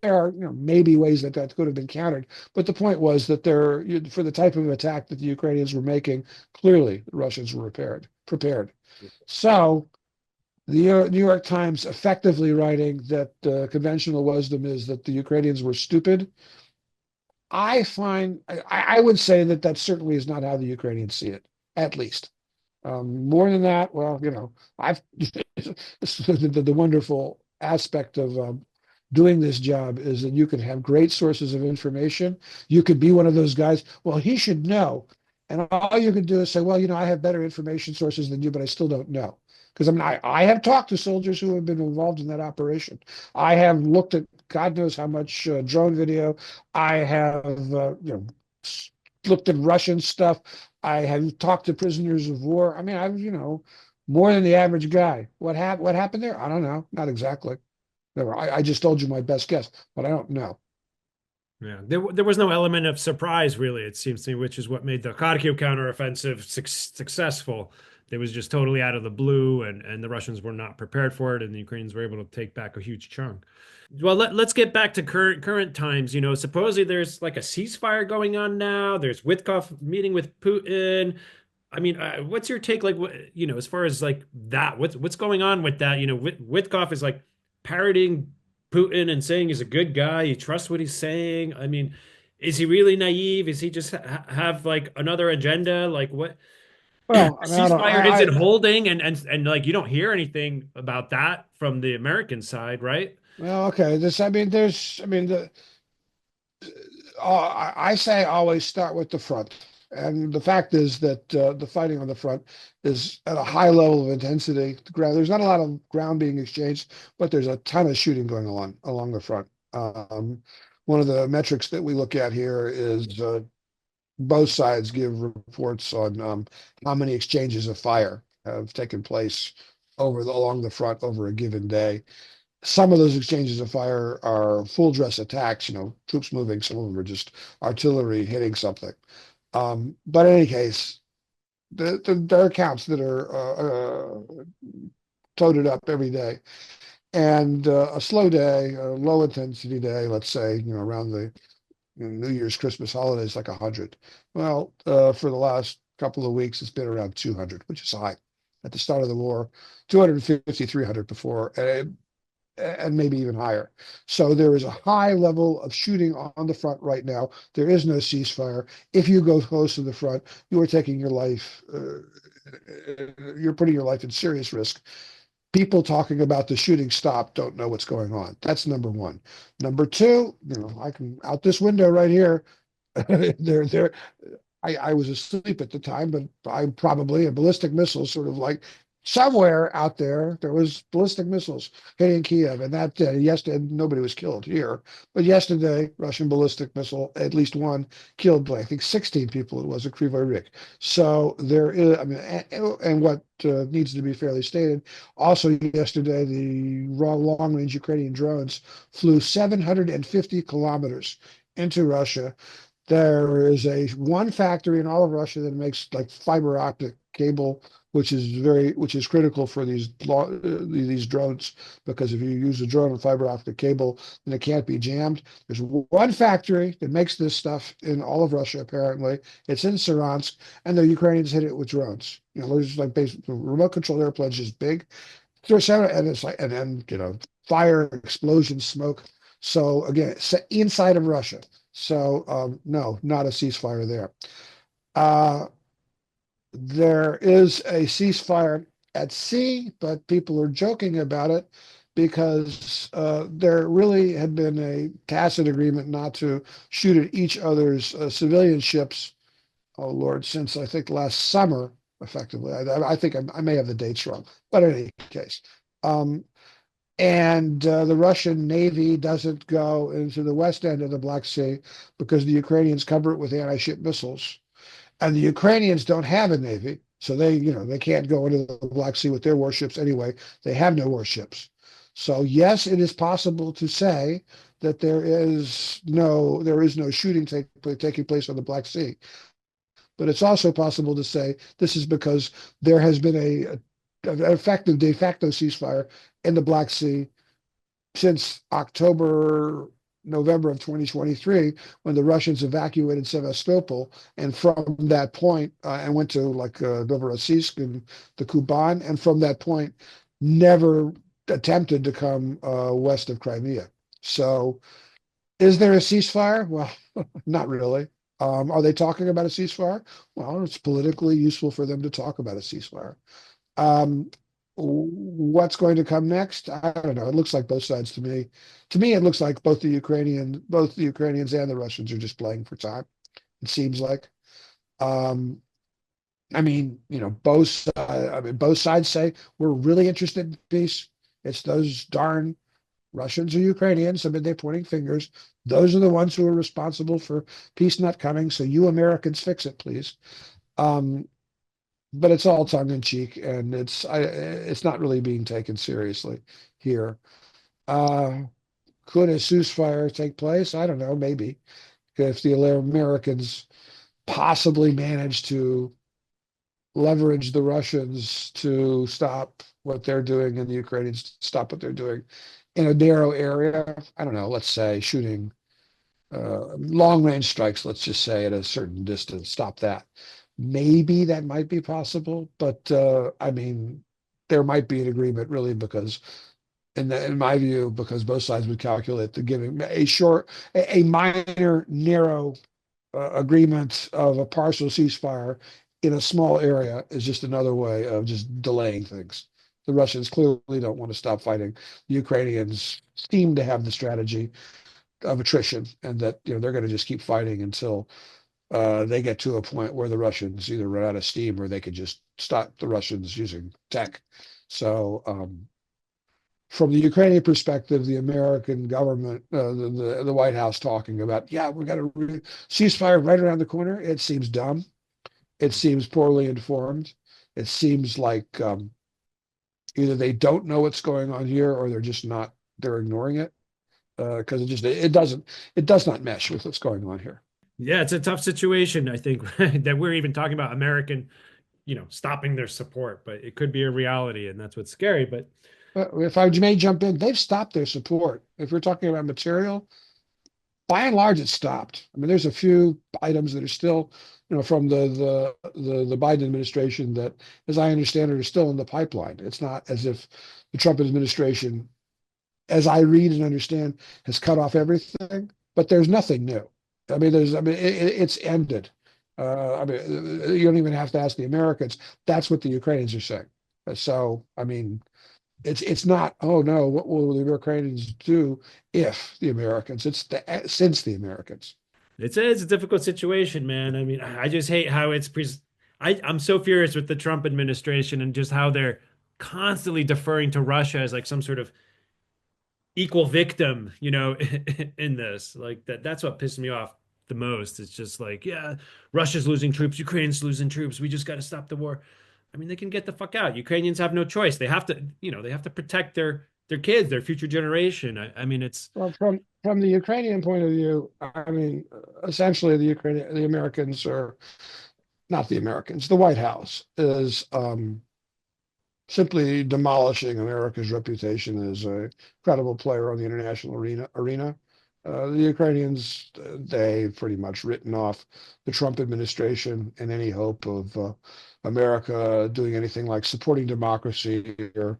There are maybe ways that could have been countered, but the point was that for the type of attack that the Ukrainians were making, clearly the Russians were prepared. So the New York Times effectively writing that conventional wisdom is that the Ukrainians were stupid. I would say that certainly is not how the Ukrainians see it, at least. More than that, well, I've the wonderful aspect of doing this job is that you can have great sources of information. You could be one of those guys. Well, he should know, and all you can do is say, well, I have better information sources than you, but I still don't know. Because I have talked to soldiers who have been involved in that operation. I have looked at God knows how much drone video. I have, looked at Russian stuff. I have talked to prisoners of war. I mean, I've, more than the average guy. What happened there? I don't know. Not exactly. Never. I just told you my best guess, but I don't know. Yeah, there was no element of surprise, really, it seems to me, which is what made the Kharkiv counteroffensive successful. It was just totally out of the blue, and the Russians were not prepared for it, and the Ukrainians were able to take back a huge chunk. Well, let's get back to current times. Supposedly there's like a ceasefire going on now. There's Witkoff meeting with Putin. I mean, what's your take? Like, as far as like that, what's going on with that? Witkoff is like parodying Putin and saying he's a good guy. You trust what he's saying. I mean, is he really naive? Is he just have like another agenda? Like, what? Well, I mean, I don't. Ceasefire isn't holding, and like you don't hear anything about that from the American side, right? Well, okay. This, I mean, there's, I mean, I say always start with the front. And the fact is that the fighting on the front is at a high level of intensity. There's not a lot of ground being exchanged, but there's a ton of shooting going on along the front. One of the metrics that we look at here is both sides give reports on how many exchanges of fire have taken place along the front over a given day. Some of those exchanges of fire are full dress attacks, troops moving. Some of them are just artillery hitting something. But in any case, there are counts that are toted up every day. And a slow day, a low intensity day, let's say, around the New Year's, Christmas holidays, like 100. Well, for the last couple of weeks, it's been around 200, which is high. At the start of the war, 250, 300 before, and maybe even higher. So there is a high level of shooting on the front right now. There is no ceasefire. If you go close to the front, you are taking your life, you're putting your life in serious risk. People talking about the shooting stop don't know what's going on. That's number one. Number two, I can out this window right here. there, I was asleep at the time, but I probably a ballistic missile sort of like somewhere out there was ballistic missiles hitting Kyiv, and that yesterday nobody was killed here, but yesterday Russian ballistic missile, at least one, killed I think 16 people. It was at Kryvyi Rih. So there is, I mean, and what needs to be fairly stated, also yesterday the long-range Ukrainian drones flew 750 kilometers into Russia. There is one factory in all of Russia that makes like fiber optic cable, which is critical for these drones, because if you use a drone with fiber optic cable, then it can't be jammed. There's one factory that makes this stuff in all of Russia. Apparently, it's in Saransk, and the Ukrainians hit it with drones. There's like remote control airplanes, just big. And it's like, and then fire, explosion, smoke. So again, it's inside of Russia. So no, not a ceasefire there. Uh, there is a ceasefire at sea, but people are joking about it because there really had been a tacit agreement not to shoot at each other's civilian ships. Oh Lord, since I think last summer, effectively. I think I may have the dates wrong, but in any case. And the Russian Navy doesn't go into the west end of the Black Sea because the Ukrainians cover it with anti-ship missiles. And the Ukrainians don't have a navy, so they can't go into the Black Sea with their warships anyway. They have no warships. So yes, it is possible to say that there is no shooting taking place on the Black Sea. But it's also possible to say this is because there has been an effective de facto ceasefire in the Black Sea since November of 2023, when the Russians evacuated Sevastopol, and from that point, and went to like Novorossiysk and the Kuban, and from that point, never attempted to come west of Crimea. So, is there a ceasefire? Well, not really. Are they talking about a ceasefire? Well, it's politically useful for them to talk about a ceasefire. Um, what's going to come next? I don't know. It looks like both sides to me. To me, it looks like both the Ukrainians and the Russians are just playing for time. It seems like. Um, I mean, both sides say we're really interested in peace. It's those darn Russians or Ukrainians. I mean, they're pointing fingers. Those are the ones who are responsible for peace not coming. So you Americans fix it, please. Um, but it's all tongue in cheek, and it's not really being taken seriously here. Uh, could a ceasefire take place? I don't know, maybe if the Americans possibly manage to leverage the Russians to stop what they're doing and the Ukrainians stop what they're doing in a narrow area. I don't know, let's say shooting long range strikes, let's just say at a certain distance, stop that. Maybe that might be possible, but I mean, there might be an agreement really because, in my view, because both sides would calculate the giving a minor, narrow agreement of a partial ceasefire in a small area is just another way of just delaying things. The Russians clearly don't want to stop fighting. The Ukrainians seem to have the strategy of attrition, and that they're going to just keep fighting until they get to a point where the Russians either run out of steam or they could just stop the Russians using tech. So from the Ukrainian perspective, the American government, the White House talking about, yeah, we've got a ceasefire right around the corner. It seems dumb. It seems poorly informed. It seems like either they don't know what's going on here or they're just not, they're ignoring it because it does not mesh with what's going on here. Yeah, it's a tough situation, I think, that we're even talking about American, stopping their support, but it could be a reality, and that's what's scary. But If I may jump in, they've stopped their support. If we're talking about material, by and large, it's stopped. I mean, there's a few items that are still, from the Biden administration that, as I understand it, are still in the pipeline. It's not as if the Trump administration, as I read and understand, has cut off everything, but there's nothing new. It's ended. You don't even have to ask the Americans. That's what the Ukrainians are saying. So, I mean, it's not, oh no, what will the Ukrainians do if the Americans? Since the Americans. it's a difficult situation, man. I mean, I just hate how I'm so furious with the Trump administration and just how they're constantly deferring to Russia as like some sort of equal victim, in this. Like that's what pissed me off the most. It's just like, yeah, Russia's losing troops, Ukraine's losing troops. We just got to stop the war. I mean, they can get the fuck out. Ukrainians have no choice. They have to, they have to protect their kids, their future generation. I mean, it's Well, from the Ukrainian point of view, I mean, essentially the Americans are not the Americans. The White House is simply demolishing America's reputation as a credible player on the international arena. The Ukrainians, they've pretty much written off the Trump administration and any hope of America doing anything like supporting democracy or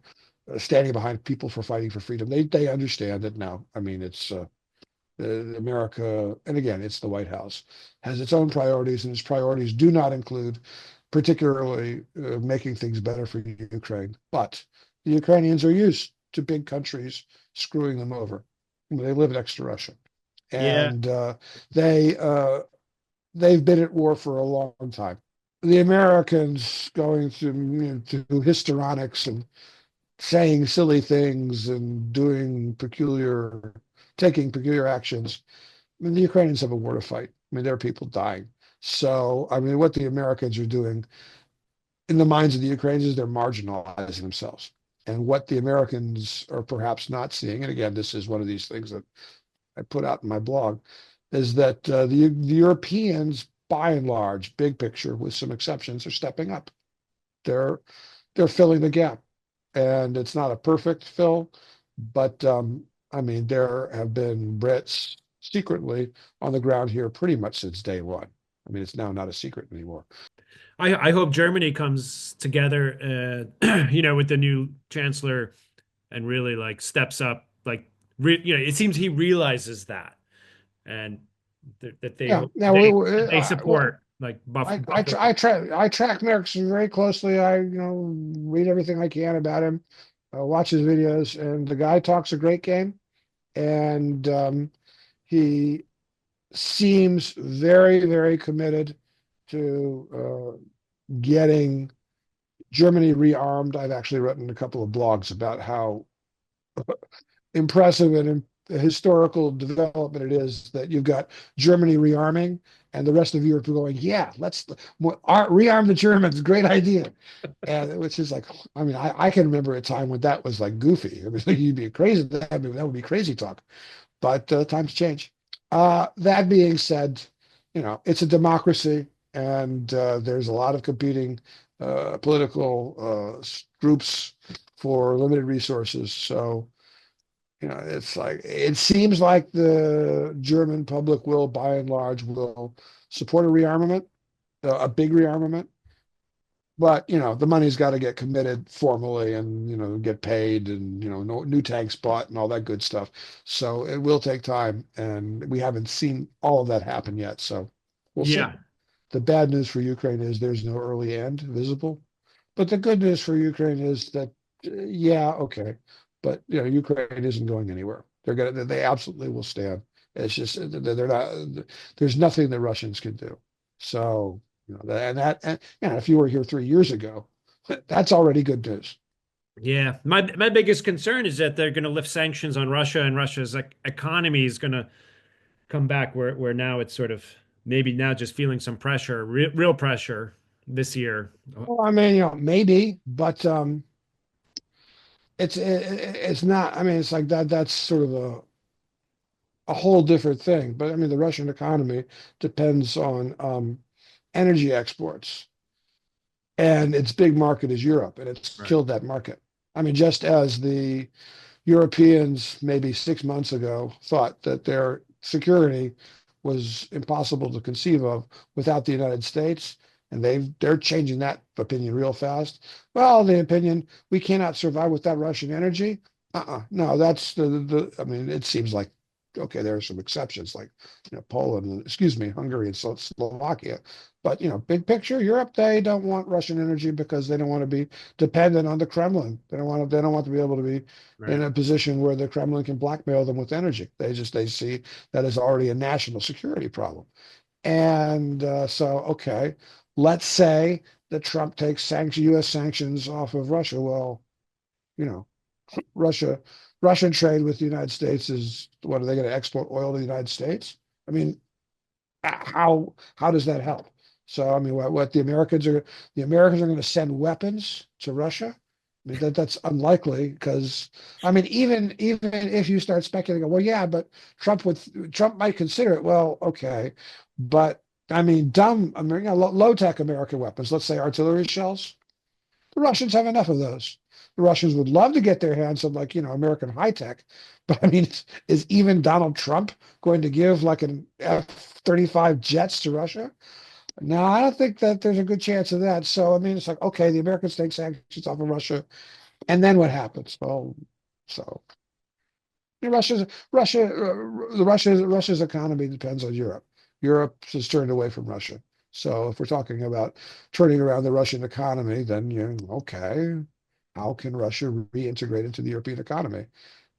standing behind people for fighting for freedom. They understand that now. I mean, it's America, and again, it's the White House, has its own priorities, and its priorities do not include particularly making things better for Ukraine. But the Ukrainians are used to big countries screwing them over. They live next to Russia, yeah, and they they've been at war for a long time. The Americans going to histrionics and saying silly things and taking peculiar actions. I mean, the Ukrainians have a war to fight. I mean, there are people dying. So, I mean, what the Americans are doing in the minds of the Ukrainians is they're marginalizing themselves. And what the Americans are perhaps not seeing, and again, this is one of these things that I put out in my blog, is that the Europeans, by and large, big picture, with some exceptions, are stepping up. They're they're filling the gap, and it's not a perfect fill, but I mean, there have been Brits secretly on the ground here pretty much since day one. I mean, it's now not a secret anymore. I hope Germany comes together, with the new chancellor and really like steps up. Like, it seems he realizes that, and that Yeah. Now, they well, support like I, buffer. I track Merckx very closely. I read everything I can about him, watch his videos, and the guy talks a great game, and he seems very, very committed to getting Germany rearmed. I've actually written a couple of blogs about how impressive and historical development it is that you've got Germany rearming and the rest of Europe going, yeah, let's rearm the Germans. Great idea. And which is like, I mean, I can remember a time when that was like goofy. I mean, you'd be crazy. That would be crazy talk. But times change. That being said, it's a democracy, and there's a lot of competing political groups for limited resources. So, it's like it seems like the German public will, by and large, will support a rearmament, a big rearmament. But the money's got to get committed formally, and get paid, and new tanks bought and all that good stuff. So it will take time, and we haven't seen all of that happen yet. So we'll see. Yeah. The bad news for Ukraine is there's no early end visible. But the good news for Ukraine is that, yeah, okay, but Ukraine isn't going anywhere. They absolutely will stand. It's just they're not. There's nothing the Russians can do. So and if you were here 3 years ago, that's already good news. Yeah, my biggest concern is that they're going to lift sanctions on Russia, and Russia's economy is going to come back where now it's sort of maybe now just feeling some pressure, real pressure this year. Well, I mean, maybe, but it's not. I mean, it's like that. That's sort of a whole different thing. But I mean, the Russian economy depends on energy exports, and its big market is Europe, and it's Right. killed that market. I mean, just as the Europeans maybe 6 months ago thought that their security was impossible to conceive of without the United States, and they're changing that opinion real fast. Well, the opinion we cannot survive without Russian energy. No, that's the. I mean, it seems like okay, there are some exceptions like Poland, excuse me, Hungary and Slovakia. But big picture, Europe, they don't want Russian energy because they don't want to be dependent on the Kremlin. They don't want to be able to be in Right. a position where the Kremlin can blackmail them with energy. They see that as already a national security problem. And so, okay, let's say that Trump takes U.S. sanctions off of Russia. Well, you know, Russia, Russian trade with the United States is what are they going to export oil to the United States? I mean, how does that help? So I mean, what the Americans are going to send weapons to Russia? I mean that's unlikely because I mean even if you start speculating, well, yeah, but Trump might consider it. Well, okay, but I mean, dumb American, low tech American weapons. Let's say artillery shells. The Russians have enough of those. The Russians would love to get their hands on American high tech, but I mean, is even Donald Trump going to give like an F-35 jets to Russia? No, I don't think that there's a good chance of that. So I mean, it's like okay, the Americans take sanctions off of Russia, and then what happens? Well, so Russia's economy depends on Europe. Europe has turned away from Russia. So if we're talking about turning around the Russian economy, then okay, how can Russia reintegrate into the European economy?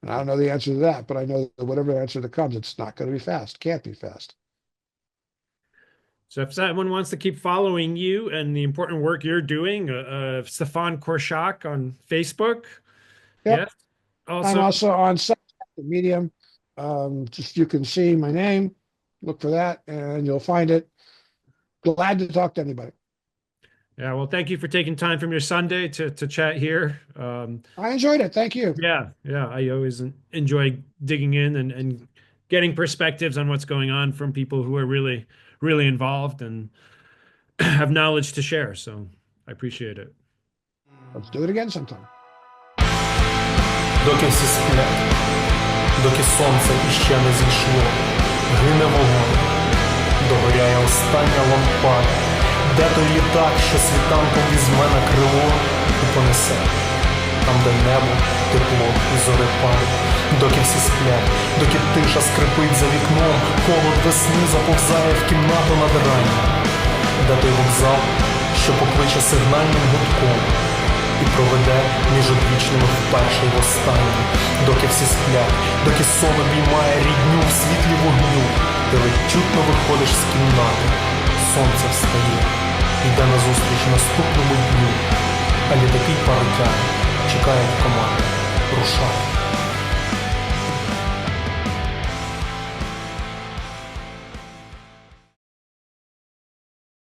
And I don't know the answer to that, but I know that whatever answer that comes, it's not going to be fast. Can't be fast. So if someone wants to keep following you and the important work you're doing, Stefan Korshak on Facebook. Yep. Yes. I'm Also, also on Substack, the Medium. Just you can see my name, look for that, and you'll find it. Glad to talk to anybody. yeah, well, thank you for taking time from your Sunday to chat here. I enjoyed it. Thank you. Yeah, I always enjoy digging in and getting perspectives on what's going on from people who are really, really involved and have knowledge to share. So I appreciate it. Let's do it again sometime. Доки всі сплять, доки сонце іще не зійшло, гине вогонь, догоряє остання лампада, де той літак, що світанком візьме на крило і понесе, там, де небо, тепло і зорепад, доки всі сплять, доки тиша скрипить за вікном, холод весни заповзає в кімнату над раннім, де той вокзал, що покличе сигнальним гудком, і проведе між одвічними вперше й востаннє, доки всі сплять, доки сон обіймає рідню в світлі вогню, ти ледь чутно виходиш з кімнати, сонце встає, йде назустріч наступному дню, а літаки паротяги чекають команди, рушати.